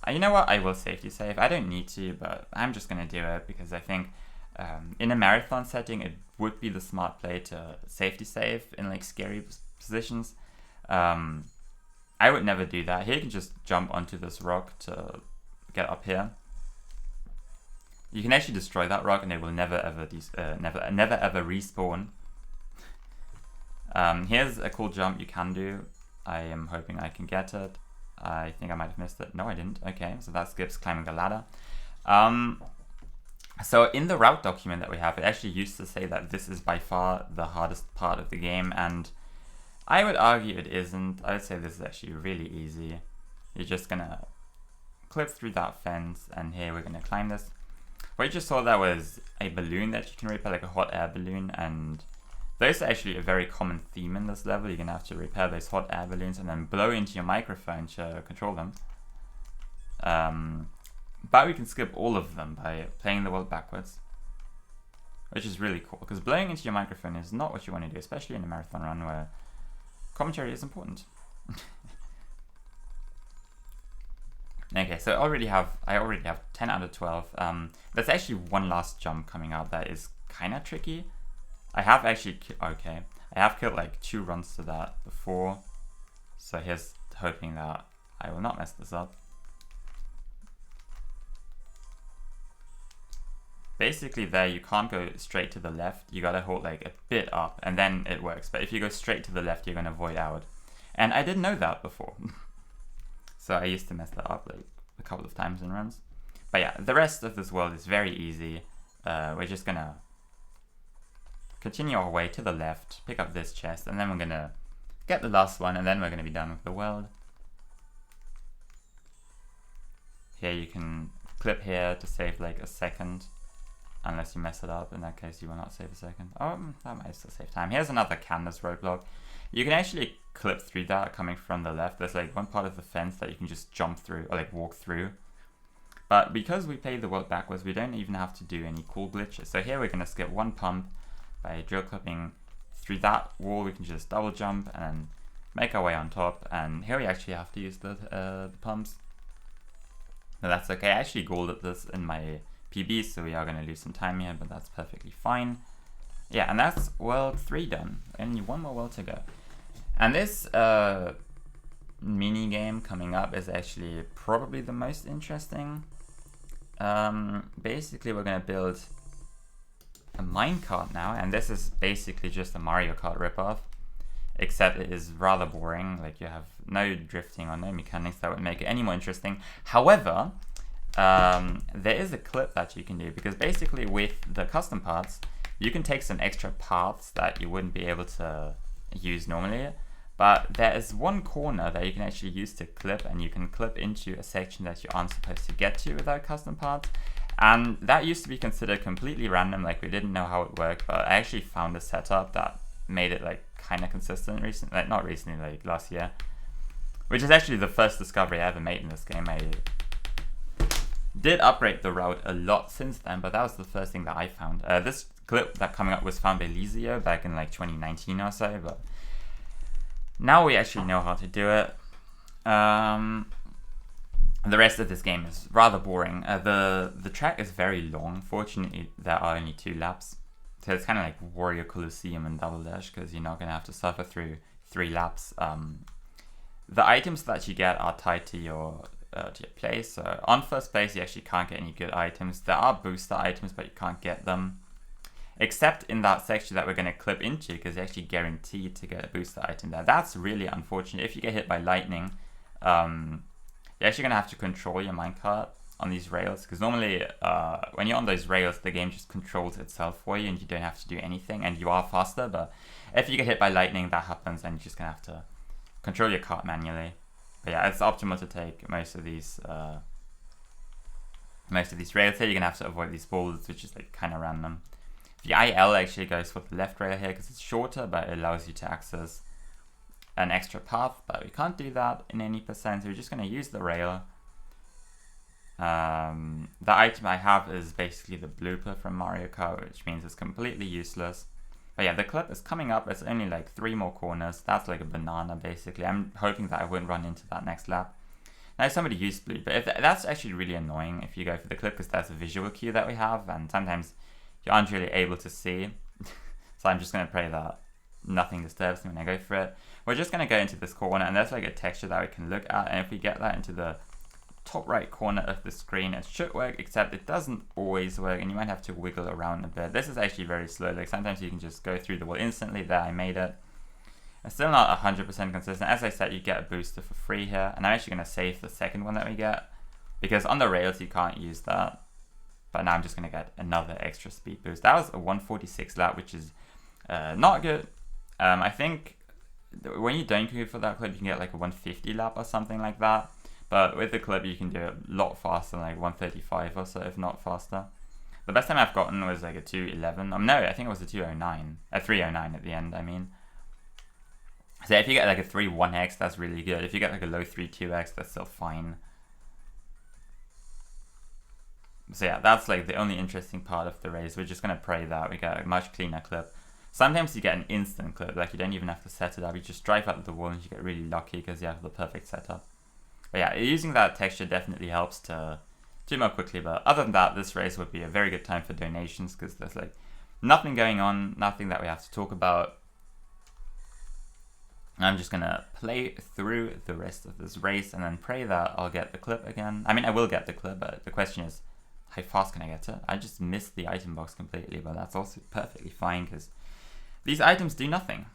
You know what, I will safety save. I don't need to, but I'm just gonna do it because I think in a marathon setting, it would be the smart play to safety save in like scary positions. I would never do that. Here you can just jump onto this rock to get up here. You can actually destroy that rock and it will never ever respawn. Here's a cool jump you can do. I am hoping I can get it. I think I might have missed it. No, I didn't. Okay, so that skips climbing the ladder. So in the route document that we have, it actually used to say that this is by far the hardest part of the game, and I would argue it isn't. I would say this is actually really easy. You're just gonna clip through that fence, and here we're gonna climb this. What you just saw there was a balloon that you can repair, like a hot air balloon, and those are actually a very common theme in this level. You're gonna have to repair those hot air balloons and then blow into your microphone to control them. But we can skip all of them by playing the world backwards, which is really cool, because blowing into your microphone is not what you want to do, especially in a marathon run where commentary is important. Okay, so I already have 10 out of 12. There's actually one last jump coming out that is kind of tricky. I have actually, I have killed like 2 runs to that before, so here's hoping that I will not mess this up. Basically there you can't go straight to the left, you gotta hold like a bit up and then it works, but if you go straight to the left you're gonna void out. And I didn't know that before. So I used to mess that up like a couple of times in runs. But yeah, the rest of this world is very easy. We're just gonna continue our way to the left, pick up this chest, and then we're gonna get the last one, and then we're gonna be done with the world. Here you can clip here to save like a second, unless you mess it up. In that case you will not save a second. Oh, that might still save time. Here's another canvas roadblock. You can actually clip through that coming from the left. There's like one part of the fence that you can just jump through or like walk through. But because we played the world backwards, we don't even have to do any cool glitches. So here we're gonna skip one pump by drill clipping through that wall. We can just double jump and make our way on top. And here we actually have to use the pumps. No, that's okay. I actually golded this in my PB, so we are gonna lose some time here, but that's perfectly fine. Yeah, and that's world 3 done. Only one more world to go. And this mini game coming up is actually probably the most interesting. Basically, we're gonna build a minecart now, and this is basically just a Mario Kart ripoff, except it is rather boring. Like, you have no drifting or no mechanics that would make it any more interesting. However, there is a clip that you can do, because basically with the custom parts, you can take some extra paths that you wouldn't be able to use normally. But there is one corner that you can actually use to clip, and you can clip into a section that you aren't supposed to get to without custom paths. And that used to be considered completely random, like we didn't know how it worked, but I actually found a setup that made it like kind of consistent recently, like not recently, like last year. Which is actually the first discovery I ever made in this game. I did upgrade the route a lot since then, but that was the first thing that I found. This clip that coming up was found by Lizio back in like 2019 or so, but now we actually know how to do it. The rest of this game is rather boring. The track is very long. Fortunately, there are only 2 laps. So it's kind of like Warrior Colosseum and Double Dash, because you're not going to have to suffer through 3 laps. The items that you get are tied to your place. So on first place, you actually can't get any good items. There are booster items, but you can't get them. Except in that section that we're going to clip into, because you're actually guaranteed to get a booster item there. That's really unfortunate. If you get hit by lightning, you're actually going to have to control your minecart on these rails, because normally when you're on those rails, the game just controls itself for you and you don't have to do anything, and you are faster. But if you get hit by lightning, that happens, and you're just going to have to control your cart manually. But yeah, it's optimal to take most of these rails here. You're going to have to avoid these balls, which is like kind of random. The IL actually goes for the left rail here because it's shorter, but it allows you to access an extra path, but we can't do that in any percent, so we're just going to use the rail. The item I have is basically the blooper from Mario Kart, which means it's completely useless. But yeah, the clip is coming up. It's only like 3 more corners. That's like a banana, basically. I'm hoping that I wouldn't run into that next lap. Now, somebody used blue, but that's actually really annoying if you go for the clip, because that's a visual cue that we have, and sometimes you aren't really able to see. So I'm just going to pray that nothing disturbs me when I go for it. We're just going to go into this corner, and there's like a texture that we can look at, and if we get that into the top right corner of the screen, it should work, except it doesn't always work, and you might have to wiggle around a bit. This is actually very slow. Like sometimes you can just go through the wall instantly. There, I made it. It's still not 100% consistent. As I said, you get a booster for free here, and I'm actually going to save the second one that we get, because on the rails you can't use that. But now I'm just going to get another extra speed boost. That was a 146 lap, which is not good. I think when you don't go for that clip, you can get like a 150 lap or something like that. But with the clip, you can do it a lot faster, like 135 or so, if not faster. The best time I've gotten was like a 211. No, I think it was a 209. A 309 at the end, I mean. So if you get like a 3-1x, that's really good. If you get like a low 3-2x, that's still fine. So yeah, that's like the only interesting part of the race. We're just going to pray that we get a much cleaner clip. Sometimes you get an instant clip, like you don't even have to set it up. You just drive out the wall and you get really lucky because you have the perfect setup. But yeah, using that texture definitely helps to do more quickly. But other than that, this race would be a very good time for donations, because there's like nothing going on, nothing that we have to talk about. I'm just going to play through the rest of this race and then pray that I'll get the clip again. I mean, I will get the clip, but the question is, how fast can I get it? I just missed the item box completely, but that's also perfectly fine because these items do nothing.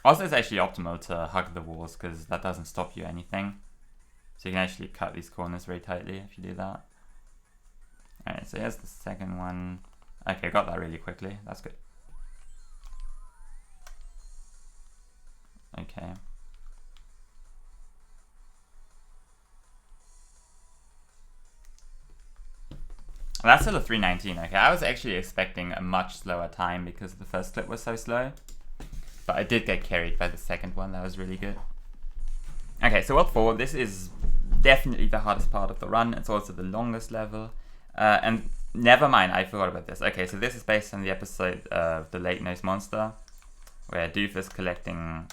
Also, it's actually optimal to hug the walls because that doesn't stop you anything. So you can actually cut these corners very tightly if you do that. Alright, so here's the second one. Okay, got that really quickly. That's good. Okay. That's still a 319. Okay, I was actually expecting a much slower time because the first clip was so slow. But I did get carried by the second one. That was really good. Okay, so World 4, this is definitely the hardest part of the run. It's also the longest level. And never mind, I forgot about this. Okay, so this is based on the episode of The Lake Nose Monster, where Doof is collecting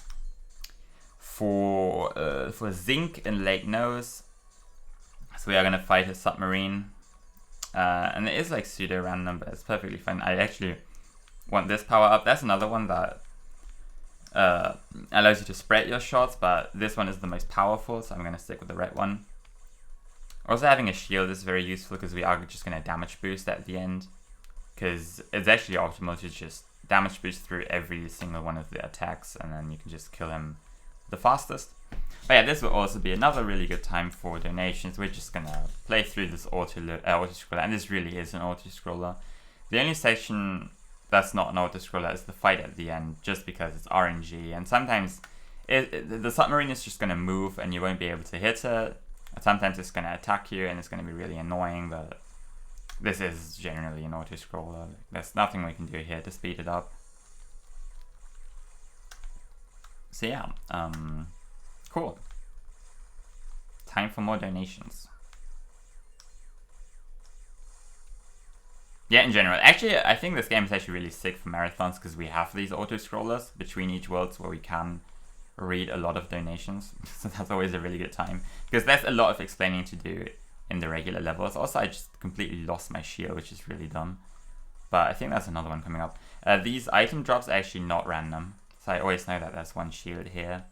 for zinc in Lake Nose. So we are going to fight a submarine. And it is like pseudo-random, but it's perfectly fine. I actually want this power up. That's another one that allows you to spread your shots, but this one is the most powerful, so I'm going to stick with the red one. Also, having a shield is very useful because we are just going to damage boost at the end, because it's actually optimal to just damage boost through every single one of the attacks, and then you can just kill him the fastest. But yeah, this will also be another really good time for donations. We're just gonna play through this auto-scroller, and this really is an auto-scroller. The only section that's not an auto-scroller is the fight at the end, just because it's RNG, and sometimes the submarine is just gonna move and you won't be able to hit it. Sometimes it's gonna attack you and it's gonna be really annoying, but this is generally an auto-scroller. There's nothing we can do here to speed it up. So yeah, cool. Time for more donations. Yeah, in general. Actually, I think this game is actually really sick for marathons because we have these auto-scrollers between each worlds where we can read a lot of donations. So that's always a really good time because there's a lot of explaining to do in the regular levels. Also, I just completely lost my shield, which is really dumb. But I think that's another one coming up. These item drops are actually not random. So I always know that there's one shield here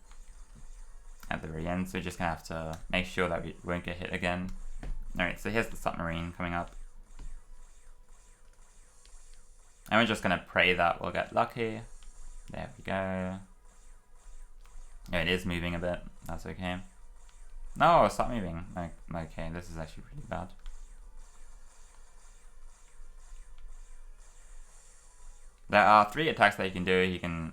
at the very end. So we're just going to have to make sure that we won't get hit again. Alright, so here's the submarine coming up. And we're just going to pray that we'll get lucky. There we go. Yeah, it is moving a bit. That's okay. No, stop moving. Okay, this is actually really bad. There are 3 attacks that you can do. You can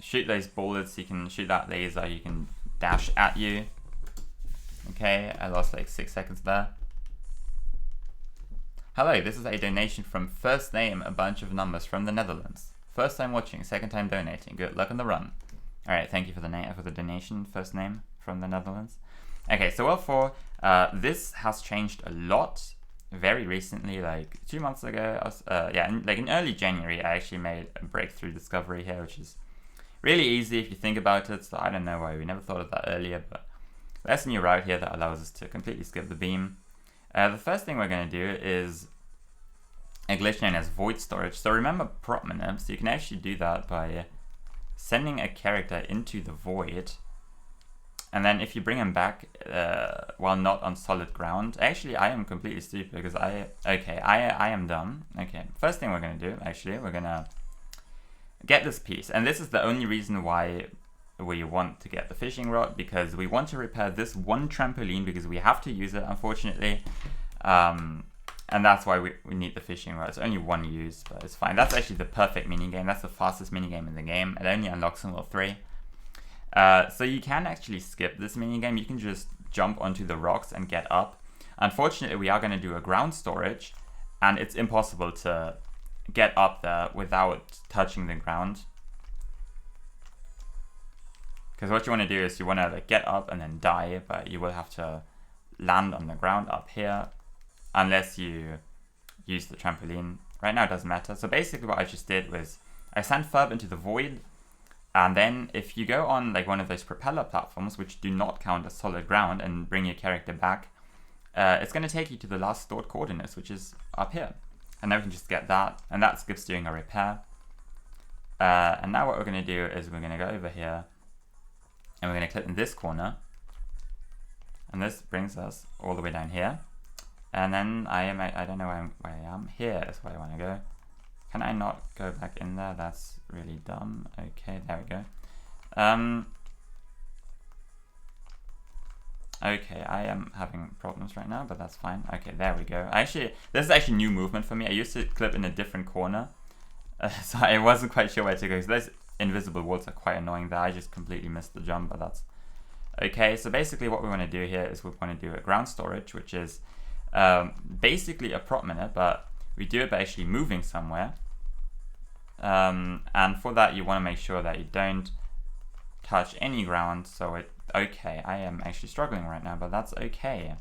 shoot those bullets, you can shoot that laser, you can dash at you. Okay, I lost like 6 seconds there. Hello, this is a donation from First Name, a bunch of numbers from the Netherlands. First time watching, second time donating. Good luck on the run. Alright, thank you for the donation, First Name from the Netherlands. Okay, so World 4, this has changed a lot very recently, like 2 months ago. Like in early January, I actually made a breakthrough discovery here, which is really easy if you think about it. So I don't know why we never thought of that earlier, but there's a new route here that allows us to completely skip the beam. The first thing we're going to do is a glitch known as void storage. So remember prop manips, you can actually do that by sending a character into the void, and then if you bring him back while not on solid ground. Actually, I am completely stupid because I am dumb. Okay, first thing we're going to do, actually, we're going to get this piece, and this is the only reason why we want to get the fishing rod, because we want to repair this one trampoline because we have to use it, unfortunately, and that's why we need the fishing rod. It's only one use, but it's fine. That's actually the perfect minigame. That's the fastest minigame in the game. It only unlocks in World 3. So you can actually skip this minigame. You can just jump onto the rocks and get up. Unfortunately, we are going to do a ground storage, and it's impossible to get up there without touching the ground. Because what you want to do is you want to like get up and then die, but you will have to land on the ground up here unless you use the trampoline. Right now it doesn't matter. So basically what I just did was I sent Ferb into the void, and then if you go on like one of those propeller platforms, which do not count as solid ground, and bring your character back, it's going to take you to the last stored coordinates, which is up here. And now we can just get that, and that skips doing a repair. And now what we're going to do is we're going to go over here, and we're going to click in this corner, and this brings us all the way down here. And then I don't know where I am. Here is where I want to go. Can I not go back in there? That's really dumb. Okay, there we go. Okay, I am having problems right now, but that's fine. Okay, there we go. This is actually new movement for me. I used to clip in a different corner, so I wasn't quite sure where to go. So those invisible walls are quite annoying there. I just completely missed the jump, but that's okay. So basically what we want to do here is we want to do a ground storage, which is basically a prop minute, but we do it by actually moving somewhere. And for that, you want to make sure that you don't touch any ground. So okay, I am actually struggling right now, but that's okay.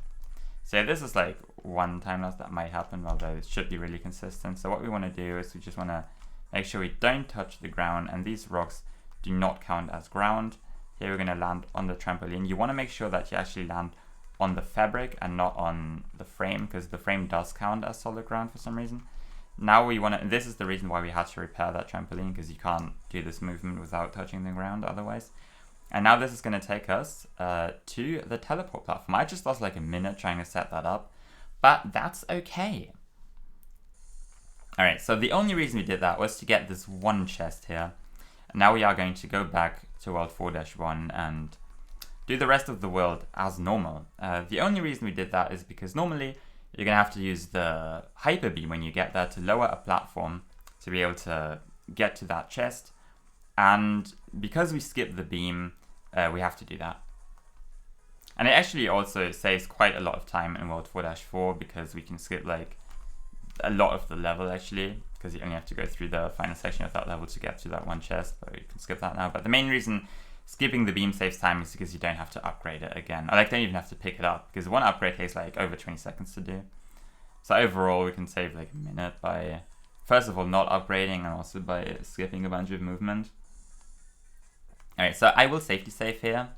So this is like one time loss that might happen, although it should be really consistent. So what we want to do is we just want to make sure we don't touch the ground, and these rocks do not count as ground. Here we're going to land on the trampoline. You want to make sure that you actually land on the fabric and not on the frame, because the frame does count as solid ground for some reason. Now we want to, this is the reason why we had to repair that trampoline, because you can't do this movement without touching the ground otherwise. And now this is going to take us to the teleport platform. I just lost like a minute trying to set that up, but that's okay. Alright, so the only reason we did that was to get this one chest here. And now we are going to go back to World 4-1 and do the rest of the world as normal. The only reason we did that is because normally you're going to have to use the hyper beam when you get there to lower a platform to be able to get to that chest. And because we skipped the beam, we have to do that. And it actually also saves quite a lot of time in World 4-4 because we can skip like a lot of the level actually, because you only have to go through the final section of that level to get to that one chest, but you can skip that now. But the main reason skipping the beam saves time is because you don't have to upgrade it again. I don't even have to pick it up, because one upgrade takes like over 20 seconds to do. So overall we can save like a minute by, first of all, not upgrading, and also by skipping a bunch of movement. Alright, so I will safety save here.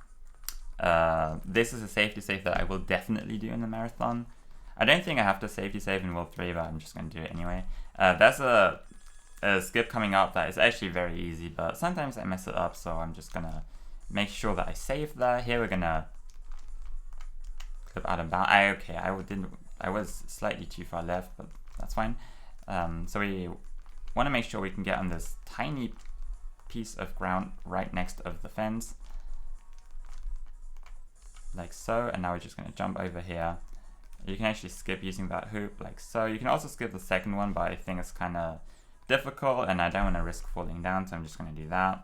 This is a safety save that I will definitely do in the marathon. I don't think I have to safety save in World 3, but I'm just going to do it anyway. There's a skip coming up that is actually very easy, but sometimes I mess it up, so I'm just going to make sure that I save there. Here we're going to clip out of bounds. I was slightly too far left, but that's fine. So we want to make sure we can get on this tiny piece of ground right next of the fence. Like so, and now we're just going to jump over here. You can actually skip using that hoop, like so. You can also skip the second one, but I think it's kind of difficult, and I don't want to risk falling down, so I'm just going to do that.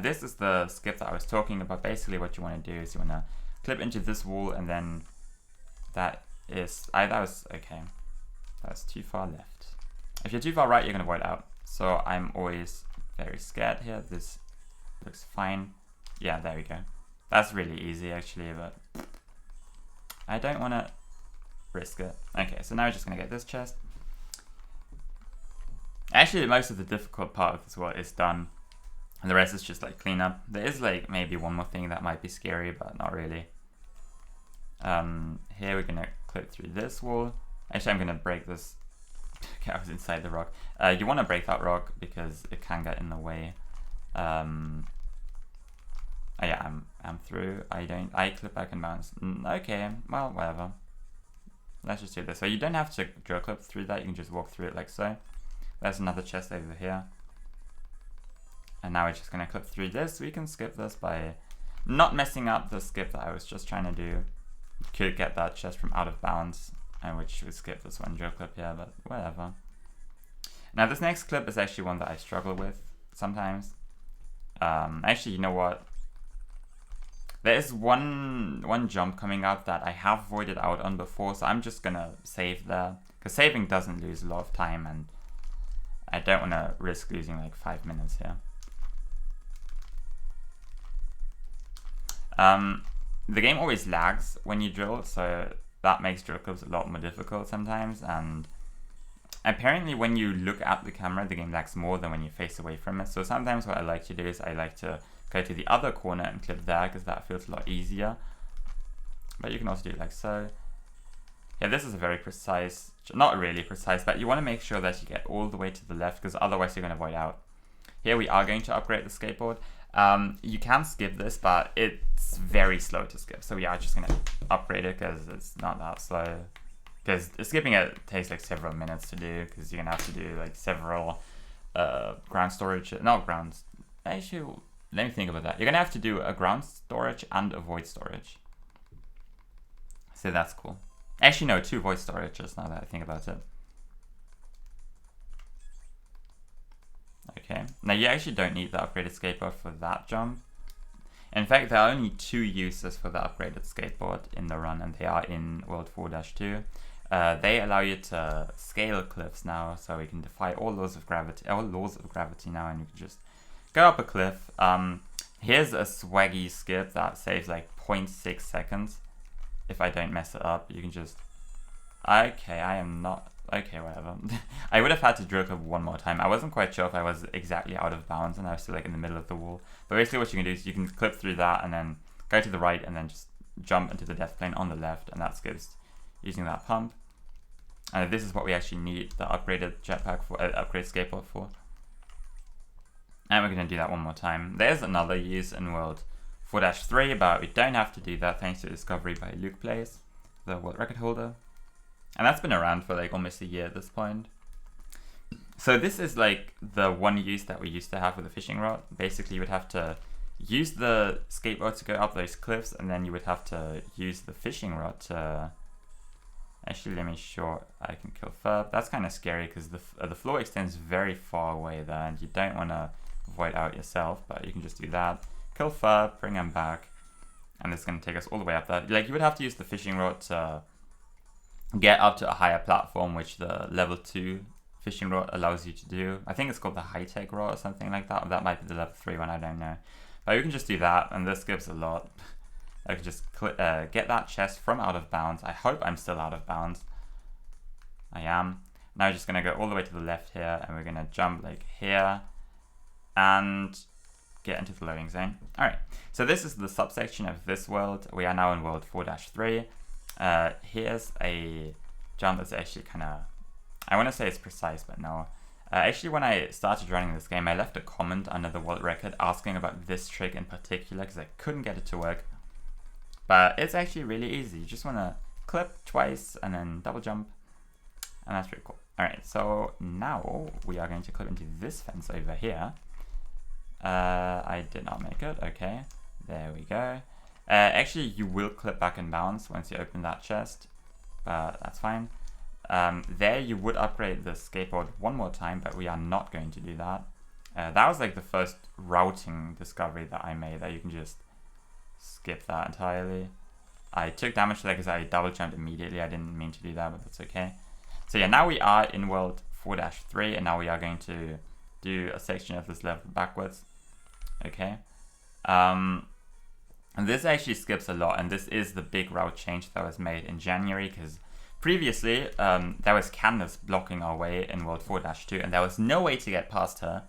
This is the skip that I was talking about. Basically, what you want to do is you want to clip into this wall, and then that was okay. That was too far left. If you're too far right, you're going to void out. So I'm always very scared here. This looks fine. Yeah, there we go. That's really easy actually, but I don't want to risk it. Okay, so now we're just going to get this chest. Actually, most of the difficult part of this world is done, and the rest is just like cleanup. There is like maybe one more thing that might be scary, but not really. Here we're going to clip through this wall. Actually, I'm going to break this. Okay, I was inside the rock. You want to break that rock because it can get in the way. Oh yeah, I'm through. I clip back and bounce. Okay, well, whatever. Let's just do this. So you don't have to drill clip through that, you can just walk through it like so. There's another chest over here. And now we're just gonna clip through this. We can skip this by not messing up the skip that I was just trying to do. Could get that chest from out of bounds, and which would skip this one drill clip here, but whatever. Now this next clip is actually one that I struggle with sometimes. Actually, you know what? There is one jump coming up that I have voided out on before, so I'm just gonna save there, because saving doesn't lose a lot of time, and I don't want to risk losing like 5 minutes here. The game always lags when you drill, so that makes drill clips a lot more difficult sometimes, and apparently when you look at the camera, the game lags more than when you face away from it. So sometimes what I like to do is I like to go to the other corner and clip there, because that feels a lot easier. But you can also do it like so. Yeah, this is a very precise, not really precise, but you want to make sure that you get all the way to the left, because otherwise you're going to void out. Here we are going to upgrade the skateboard. You can skip this, but it's very slow to skip. So we are just going to upgrade it because it's not that slow. Because skipping it takes like several minutes to do, because you're going to have to do like several ground storage, not ground, actually, let me think about that. You're going to have to do a ground storage and a void storage. So that's cool. Actually, no, 2 void storages now that I think about it. Okay, now you actually don't need the upgraded skateboard for that jump. In fact, there are only 2 uses for the upgraded skateboard in the run, and they are in World 4-2. They allow you to scale cliffs now, so we can defy all laws of gravity now, and you can just go up a cliff. Here's a swaggy skip that saves like 0.6 seconds. If I don't mess it up, you can just... Okay, I am not... Okay, whatever. I would have had to drill clip one more time. I wasn't quite sure if I was exactly out of bounds and I was still like in the middle of the wall. But basically what you can do is you can clip through that and then go to the right and then just jump into the death plane on the left, and that skips using that pump. And this is what we actually need the upgraded jetpack for, upgraded skateboard for. And we're going to do that one more time. There's another use in World 4-3, but we don't have to do that thanks to discovery by Luke Plays, the world record holder. And that's been around for like almost a year at this point. So this is like the one use that we used to have with a fishing rod. Basically you would have to use the skateboard to go up those cliffs, and then you would have to use the fishing rod to... Actually, let me sure I can kill Ferb. That's kind of scary because the floor extends very far away there, and you don't want to void out yourself, but you can just do that. Kill Ferb, bring him back, and it's going to take us all the way up there. Like, you would have to use the fishing rod to get up to a higher platform, which the level 2 fishing rod allows you to do. I think it's called the high-tech rod or something like that. Or that might be the level 3 one, I don't know. But you can just do that, and this gives a lot. I can just get that chest from out of bounds. I hope I'm still out of bounds. I am. Now we're just going to go all the way to the left here, and we're going to jump like here and get into the loading zone. Alright, so this is the subsection of this world. We are now in world 4-3. Here's a jump that's actually kind of... I want to say it's precise, but no. Actually, when I started running this game, I left a comment under the world record asking about this trick in particular because I couldn't get it to work. But it's actually really easy. You just want to clip twice and then double jump. And that's pretty cool. Alright, so now we are going to clip into this fence over here. I did not make it. Okay, there we go. Actually, you will clip back in bounds once you open that chest. But that's fine. There you would upgrade the skateboard one more time, but we are not going to do that. That was like the first routing discovery that I made, that you can just skip that entirely. I took damage there because I double jumped immediately. I didn't mean to do that, but that's okay. So yeah, now we are in world 4-3, and now we are going to do a section of this level backwards. Okay. And this actually skips a lot, and this is the big route change that was made in January, because previously there was Candace blocking our way in world 4-2, and there was no way to get past her.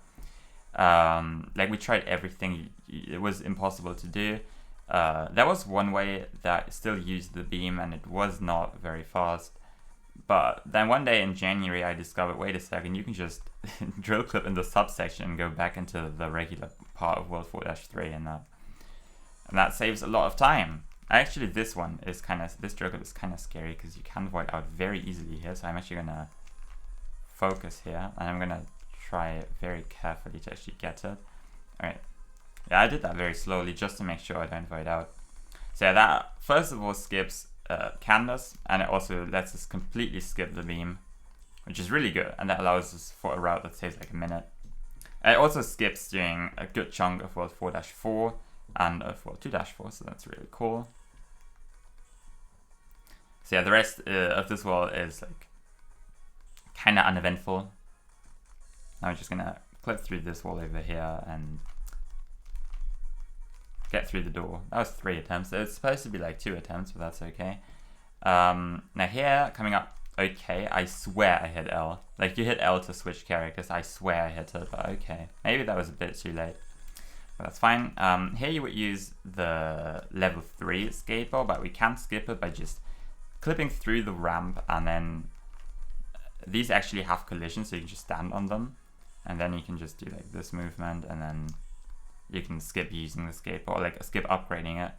Like, we tried everything. It was impossible to do. There was one way that still used the beam, and it was not very fast. But then one day in January, I discovered, wait a second, you can just drill clip in the subsection and go back into the regular part of world 4-3, and that saves a lot of time. Actually, this drill clip is kind of scary because you can void out very easily here. So I'm actually gonna focus here, and I'm gonna try very carefully to actually get it. All right. Yeah, I did that very slowly just to make sure I don't void out. So yeah, that first of all skips Candace, and it also lets us completely skip the beam, which is really good, and that allows us for a route that saves like a minute. And it also skips doing a good chunk of world 4-4 and of world 2-4, so that's really cool. So yeah, the rest of this world is like kind of uneventful. Now we're just gonna clip through this wall over here and get through the door. That was 3 attempts. It's supposed to be like 2 attempts, but that's okay. Now here, coming up, okay, I swear I hit L. Like, you hit L to switch characters. I swear I hit it, but okay. Maybe that was a bit too late. But that's fine. Here you would use the level 3 skateboard, but we can skip it by just clipping through the ramp, and then these actually have collisions, so you can just stand on them. And then you can just do like this movement, and then you can skip using the skateboard, like skip upgrading it.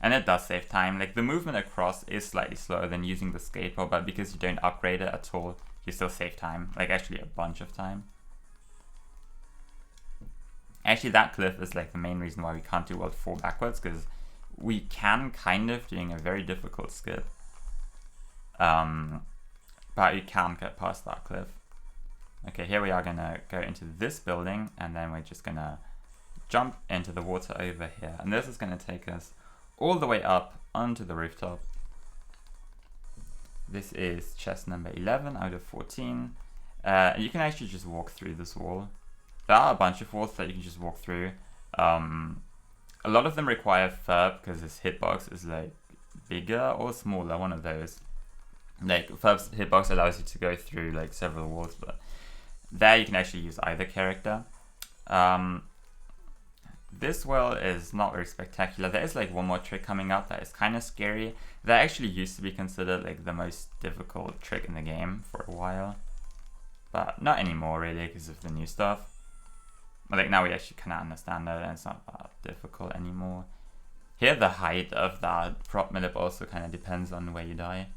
And it does save time. Like, the movement across is slightly slower than using the skateboard, but because you don't upgrade it at all, you still save time. Like, actually a bunch of time. Actually, that cliff is like the main reason why we can't do world 4 backwards, because we can kind of doing a very difficult skip. But you can't get past that cliff. Okay, here we are gonna go into this building, and then we're just gonna jump into the water over here. And this is gonna take us all the way up onto the rooftop. This is chest number 11 out of 14. You can actually just walk through this wall. There are a bunch of walls that you can just walk through. A lot of them require Ferb because his hitbox is like bigger or smaller, one of those. Like, Ferb's hitbox allows you to go through like several walls, but there you can actually use either character. This world is not very spectacular. There is like one more trick coming up that is kind of scary. That actually used to be considered like the most difficult trick in the game for a while, but not anymore really because of the new stuff. But like, now we actually kind of understand it, and it's not that difficult anymore. Here the height of that prop millip also kind of depends on where you die.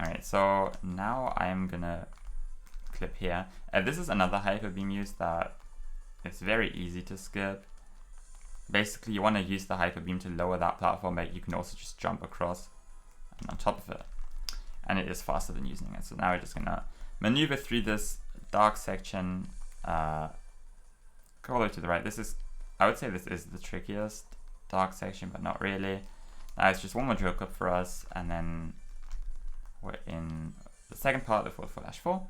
Alright, so now I'm gonna clip here. This is another hyper beam use that It's very easy to skip. Basically, you want to use the hyper beam to lower that platform, but you can also just jump across and on top of it. And it is faster than using it. So now we're just gonna maneuver through this dark section, go all the way to the right. I would say this is the trickiest dark section, but not really. Now it's just one more drill clip for us, and then we're in the second part of the 4/4.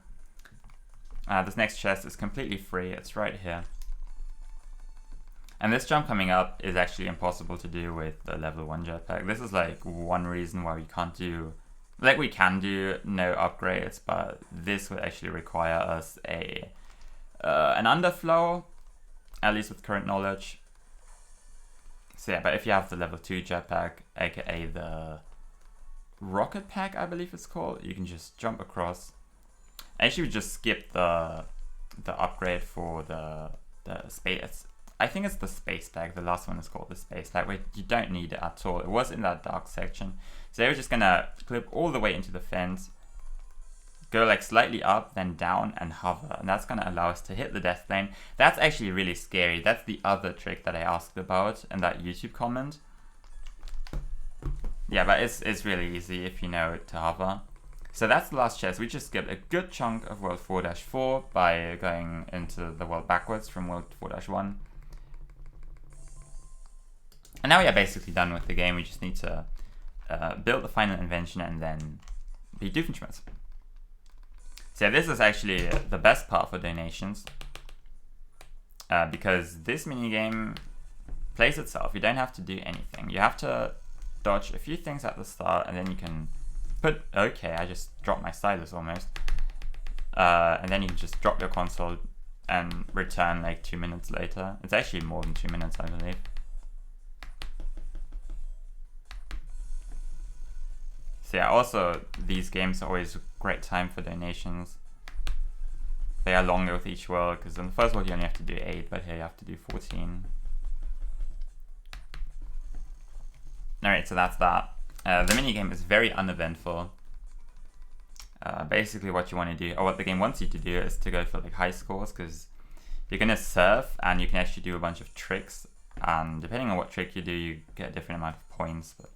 This next chest is completely free. It's right here. And this jump coming up is actually impossible to do with the level 1 jetpack. This is like one reason why we can't do, like we can do no upgrades, but this would actually require us an underflow, at least with current knowledge. So yeah, but if you have the level 2 jetpack, aka the rocket pack, I believe it's called, you can just jump across. Actually, we just skip the upgrade for the space. I think it's the space pack. The last one is called the space pack, where you don't need it at all. It was in that dark section. So we're just gonna clip all the way into the fence, go like slightly up, then down, and hover. And that's gonna allow us to hit the death plane. That's actually really scary. That's the other trick that I asked about in that YouTube comment. Yeah, but it's really easy if you know to hover. So that's the last chest. We just skipped a good chunk of World 4-4 by going into the world backwards from World 4-1. And now we are basically done with the game. We just need to build the final invention and then be Doofenshmirtz. So yeah, this is actually the best part for donations, because this minigame plays itself. You don't have to do anything. You have to dodge a few things at the start, and then you can put, okay, I just dropped my stylus almost. And then you can just drop your console and return like 2 minutes later. It's actually more than 2 minutes, I believe. So yeah, also these games are always a great time for donations. They are longer with each world, because in the first world you only have to do 8, but here you have to do 14. Alright, so that's that. The minigame is very uneventful. Basically what you want to do, or what the game wants you to do, is to go for like high scores, because you're going to surf and you can actually do a bunch of tricks, and depending on what trick you do, you get a different amount of points, but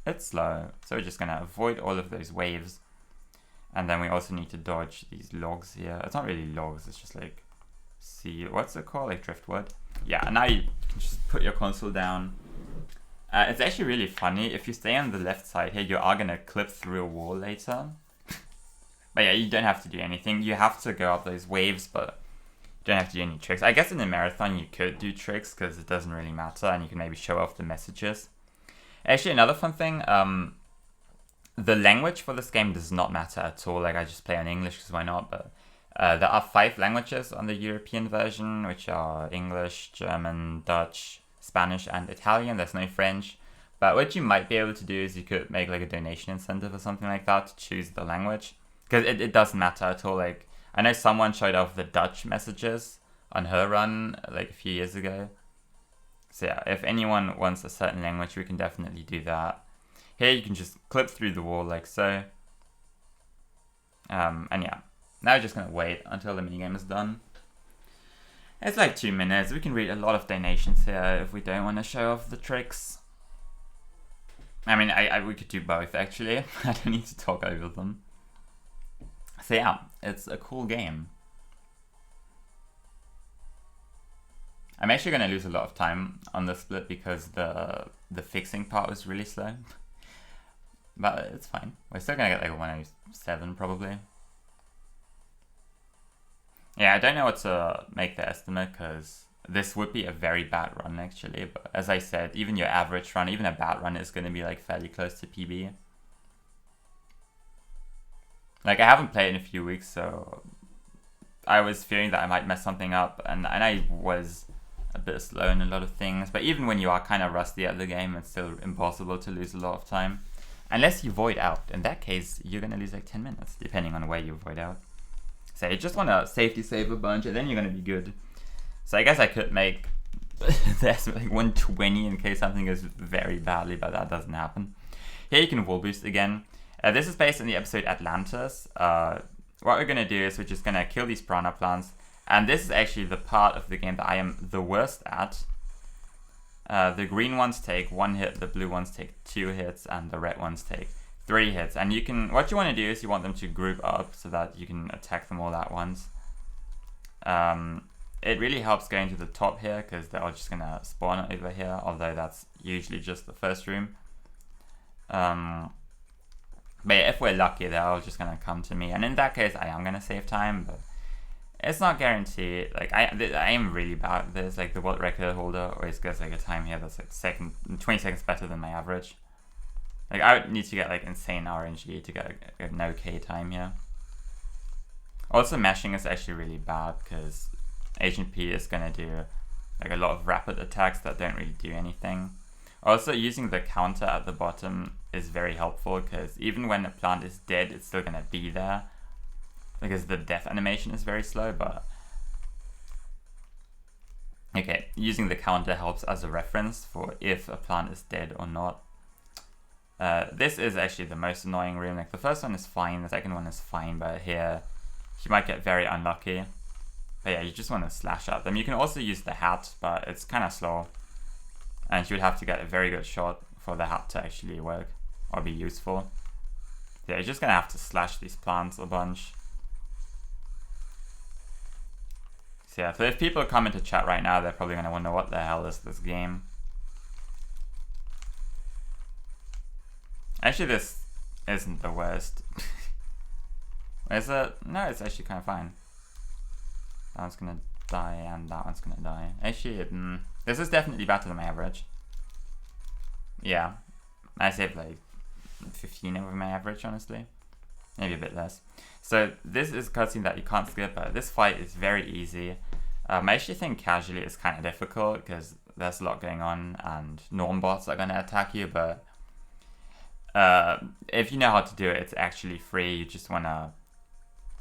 it's slow. So we're just going to avoid all of those waves, and then we also need to dodge these logs here. It's not really logs, it's just like, what's it called, like driftwood? Yeah, and now you can just put your console down. It's actually really funny. If you stay on the left side here, you are going to clip through a wall later. But yeah, you don't have to do anything. You have to go up those waves, but you don't have to do any tricks. I guess in a marathon you could do tricks, because it doesn't really matter, and you can maybe show off the messages. Actually, another fun thing, the language for this game does not matter at all. Like, I just play in English, because why not? But there are 5 languages on the European version, which are English, German, Dutch, Spanish, and Italian. There's no French. But what you might be able to do is you could make like a donation incentive or something like that to choose the language, because it doesn't matter at all. Like, I know someone showed off the Dutch messages on her run like a few years ago. So yeah, if anyone wants a certain language, we can definitely do that. Here you can just clip through the wall like so. And yeah, now we're just going to wait until the minigame is done. It's like 2 minutes. We can read a lot of donations here if we don't want to show off the tricks. I mean, we could do both actually. I don't need to talk over them. So yeah, it's a cool game. I'm actually going to lose a lot of time on the split, because the fixing part was really slow. But it's fine. We're still going to get like 107 probably. Yeah, I don't know what to make the estimate, because this would be a very bad run actually. But as I said, even your average run, even a bad run, is going to be like fairly close to PB. Like, I haven't played in a few weeks, so I was fearing that I might mess something up, and I was a bit slow in a lot of things. But even when you are kind of rusty at the game, it's still impossible to lose a lot of time. Unless you void out. In that case, you're going to lose like 10 minutes, depending on where you void out. So you just want to safety save a bunch, and then you're going to be good. So I guess I could make this like 120 in case something goes very badly, but that doesn't happen. Here you can wall boost again. This is based on the episode Atlantis. What we're going to do is we're just going to kill these piranha plants, And this is actually the part of the game that I am the worst at. The green ones take 1 hit, the blue ones take 2 hits, and the red ones take 3 hits. And what you want to do is you want them to group up so that you can attack them all at once. It really helps going to the top here because they're all just going to spawn over here, although that's usually just the first room. But yeah, if we're lucky, they're all just going to come to me. And in that case, I am going to save time, but it's not guaranteed. Like, I am really bad at this. Like, the world record holder always gets like a time here that's like 20 seconds better than my average. Like, I would need to get like insane RNG to get an okay time here. Also, mashing is actually really bad because Agent P is going to do like a lot of rapid attacks that don't really do anything. Also, using the counter at the bottom is very helpful because even when a plant is dead, it's still going to be there because the death animation is very slow. But okay, using the counter helps as a reference for if a plant is dead or not. This is actually the most annoying room. Like, the first one is fine, the second one is fine, but here you might get very unlucky. But yeah, you just want to slash at them. You can also use the hat, but it's kind of slow. And you would have to get a very good shot for the hat to actually work or be useful. Yeah, you're just going to have to slash these plants a bunch. So yeah, so if people come into chat right now, they're probably going to wonder what the hell is this game. Actually, this isn't the worst. Is it? No, it's actually kind of fine. That one's going to die and that one's going to die. Actually, this is definitely better than my average. Yeah, I saved like 15 over my average, honestly. Maybe a bit less. So this is a cutscene that you can't skip, but this fight is very easy. I actually think casually it's kind of difficult because there's a lot going on and norm bots are going to attack you, but if you know how to do it, it's actually free. You just want to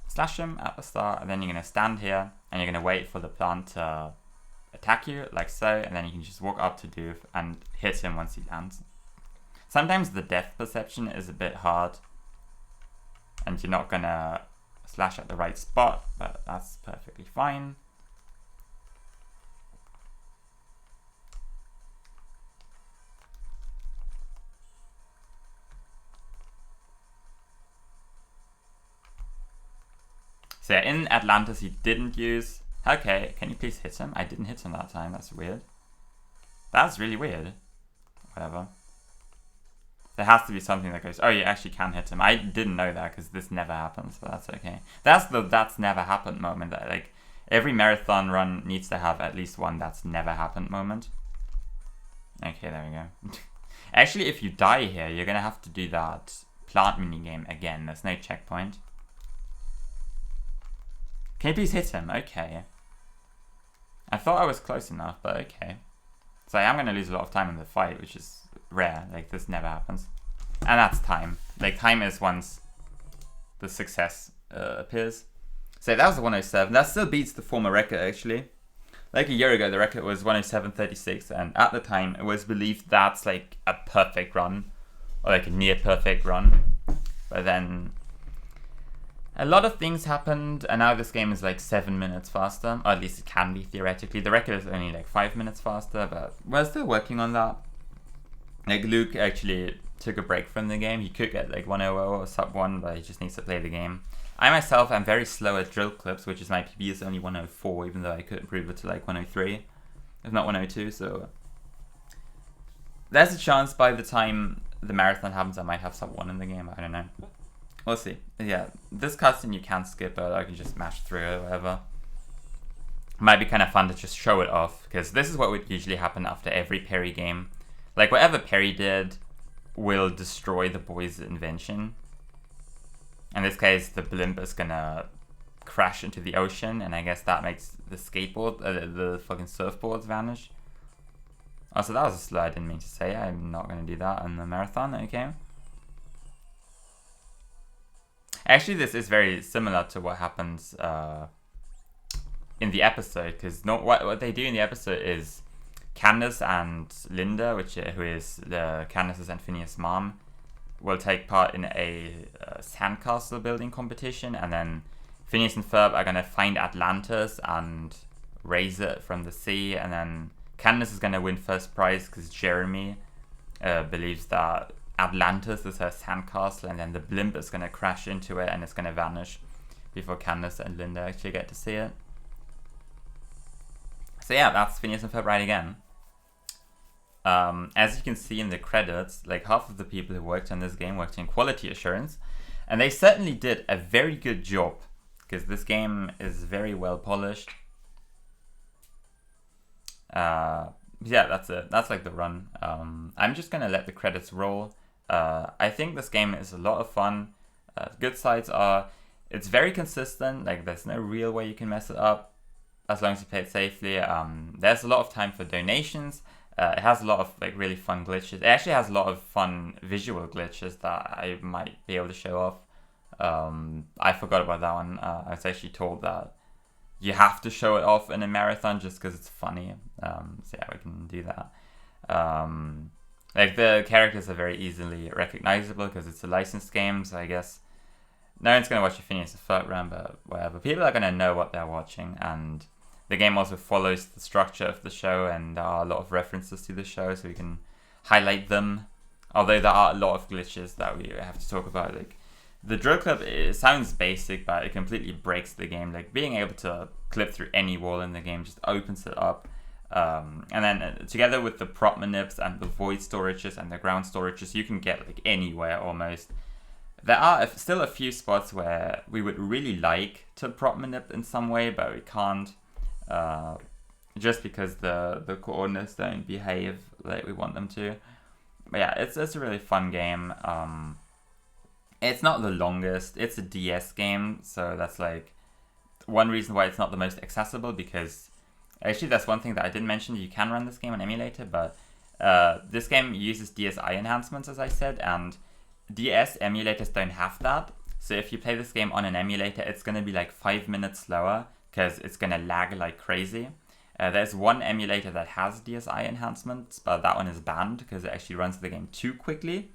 slash him at the start, and then you're going to stand here and you're going to wait for the plant to attack you, like so, and then you can just walk up to Doof and hit him once he lands. Sometimes the depth perception is a bit hard and you're not going to slash at the right spot, but that's perfectly fine. So yeah, in Atlantis he didn't use... Okay, can you please hit him? I didn't hit him that time, that's weird. That's really weird. Whatever. There has to be something that goes, oh, you actually can hit him. I didn't know that because this never happens, but that's okay. That's the that's never happened moment. That, like, every marathon run needs to have at least one that's never happened moment. Okay, there we go. Actually, if you die here, you're going to have to do that plant minigame again. There's no checkpoint. Can you please hit him? Okay. I thought I was close enough, but okay. So I am going to lose a lot of time in the fight, which is rare. Like, this never happens. And that's time. Like, time is once the success appears. So that was the 107. That still beats the former record, actually. Like, a year ago, the record was 107.36, and at the time, it was believed that's, like, a perfect run. Or, like, a near-perfect run. But then... a lot of things happened, and now this game is like 7 minutes faster, or at least it can be theoretically. The record is only like 5 minutes faster, but we're still working on that. Like, Luke actually took a break from the game. He could get like 100 or sub 1, but he just needs to play the game. I myself am very slow at drill clips, which is my PB is only 104, even though I could improve it to like 103, if not 102, so... there's a chance by the time the marathon happens I might have sub 1 in the game, I don't know. We'll see. Yeah, this cutscene you can skip it, I can just mash through it or whatever. Might be kind of fun to just show it off, because this is what would usually happen after every Perry game. Like, whatever Perry did will destroy the boy's invention. In this case, the blimp is gonna crash into the ocean, and I guess that makes the skateboard, the fucking surfboards vanish. Also, that was a slur I didn't mean to say. I'm not gonna do that on the marathon, okay? Actually, this is very similar to what happens in the episode, because what they do in the episode is Candace and Linda, who is the Candace's and Phineas' mom, will take part in a sandcastle building competition, and then Phineas and Ferb are gonna find Atlantis and raise it from the sea, and then Candace is gonna win first prize because Jeremy believes that Atlantis is her sandcastle, and then the blimp is gonna crash into it and it's gonna vanish before Candace and Linda actually get to see it. So yeah, that's Phineas and Ferb Ride Again. As you can see in the credits, like half of the people who worked on this game worked in quality assurance, and they certainly did a very good job because this game is very well polished. Yeah, that's it. That's like the run. I'm just gonna let the credits roll. I think this game is a lot of fun. Good sides are it's very consistent. Like there's no real way you can mess it up as long as you play it safely. There's a lot of time for donations. It has a lot of like really fun glitches. It actually has a lot of fun visual glitches that I might be able to show off. I forgot about that one. I was actually told that you have to show it off in a marathon just because it's funny. So yeah, we can do that. Like the characters are very easily recognizable because it's a licensed game. So I guess no one's gonna watch a Phineas and Ferb run, but whatever. People are gonna know what they're watching, and the game also follows the structure of the show, and there are a lot of references to the show, so we can highlight them. Although there are a lot of glitches that we have to talk about. Like the drill clip, it sounds basic, but it completely breaks the game. Like being able to clip through any wall in the game just opens it up. And then together with the prop manips and the void storages and the ground storages, you can get like anywhere almost. There are still a few spots where we would really like to prop manip in some way, but we can't. Just because the coordinates don't behave like we want them to. But yeah, it's a really fun game. It's not the longest. It's a DS game, so that's like one reason why it's not the most accessible, because actually that's one thing that I didn't mention. You can run this game on emulator, but this game uses DSi enhancements, as I said, and DS emulators don't have that. So if you play this game on an emulator, it's going to be like 5 minutes slower because it's going to lag like crazy. There's one emulator that has DSi enhancements, but that one is banned because it actually runs the game too quickly.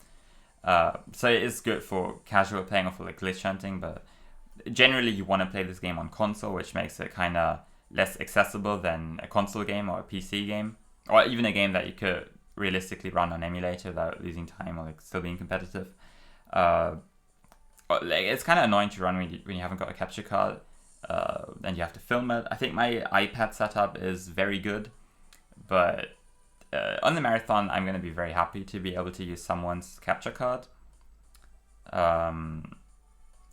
So it is good for casual playing or for like glitch hunting, but generally you want to play this game on console, which makes it kind of less accessible than a console game or a PC game, or even a game that you could realistically run on emulator without losing time or like still being competitive. Like it's kind of annoying to run when you haven't got a capture card. And you have to film it. I think my iPad setup is very good, but on the marathon, I'm going to be very happy to be able to use someone's capture card.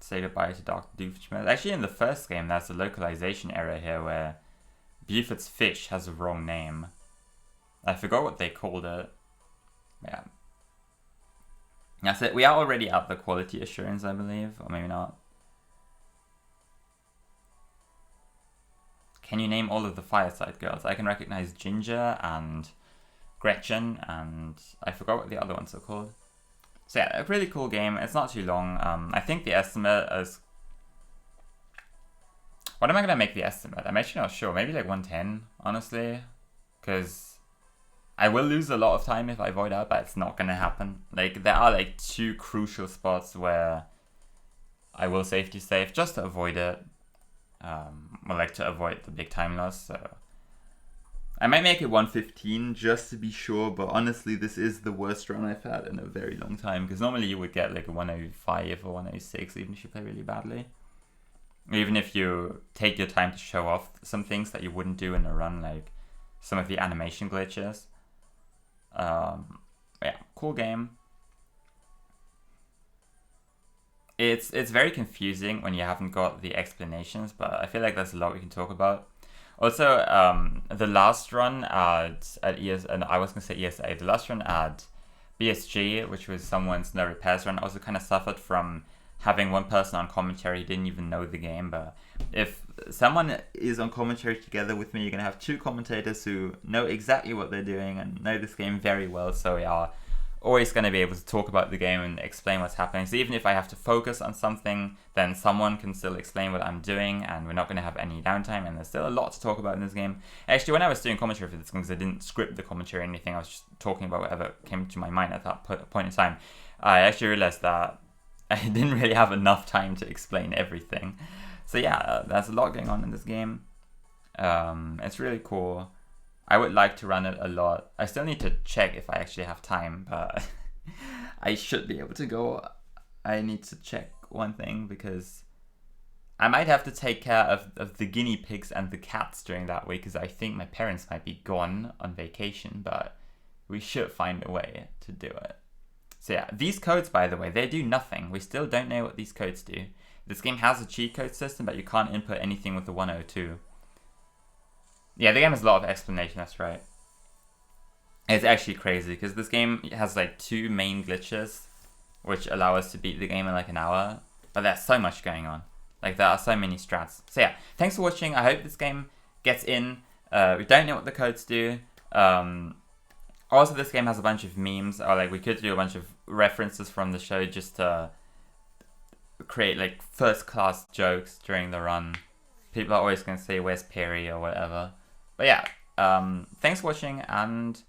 Say goodbye to Dr. Doofenshmirtz. Actually, in the first game, there's a localization error here where Buford's fish has a wrong name. I forgot what they called it. Yeah. That's it. We are already at the quality assurance, I believe, or maybe not. Can you name all of the Fireside Girls? I can recognize Ginger and Gretchen, and I forgot what the other ones are called. So yeah, a really cool game. It's not too long. I think the estimate is... What am I going to make the estimate? I'm actually not sure. Maybe like 110, honestly. Because I will lose a lot of time if I void out, but it's not going to happen. Like, there are like 2 crucial spots where I will safety save just to avoid it. Well, like to avoid the big time loss, so I might make it 115 just to be sure, but honestly this is the worst run I've had in a very long time, because normally you would get like a 105 or 106 even if you play really badly. Even if you take your time to show off some things that you wouldn't do in a run, like some of the animation glitches. Yeah, cool game. It's very confusing when you haven't got the explanations, but I feel like there's a lot we can talk about. Also, the last run at ES, and I was gonna say ESA, the last run at BSG, which was someone's no repairs run, also kind of suffered from having one person on commentary who didn't even know the game. But if someone is on commentary together with me, you're gonna have 2 commentators who know exactly what they're doing and know this game very well, so we are always going to be able to talk about the game and explain what's happening. So even if I have to focus on something, then someone can still explain what I'm doing, and we're not going to have any downtime, and there's still a lot to talk about in this game. Actually, when I was doing commentary for this game, because I didn't script the commentary or anything, I was just talking about whatever came to my mind at that point in time, I actually realized that I didn't really have enough time to explain everything. So yeah, there's a lot going on in this game. It's really cool. I would like to run it a lot. I still need to check if I actually have time, but I should be able to go. I need to check one thing because I might have to take care of the guinea pigs and the cats during that week because I think my parents might be gone on vacation, but we should find a way to do it. So yeah, these codes, by the way, they do nothing. We still don't know what these codes do. This game has a cheat code system, but you can't input anything with the 102. Yeah, the game has a lot of explanation, that's right. It's actually crazy, because this game has like 2 main glitches, which allow us to beat the game in like an hour. But there's so much going on. Like, there are so many strats. So yeah, thanks for watching. I hope this game gets in. We don't know what the codes do. Also, this game has a bunch of memes, or like we could do a bunch of references from the show just to create like first-class jokes during the run. People are always going to say, where's Perry or whatever. But yeah, thanks for watching, and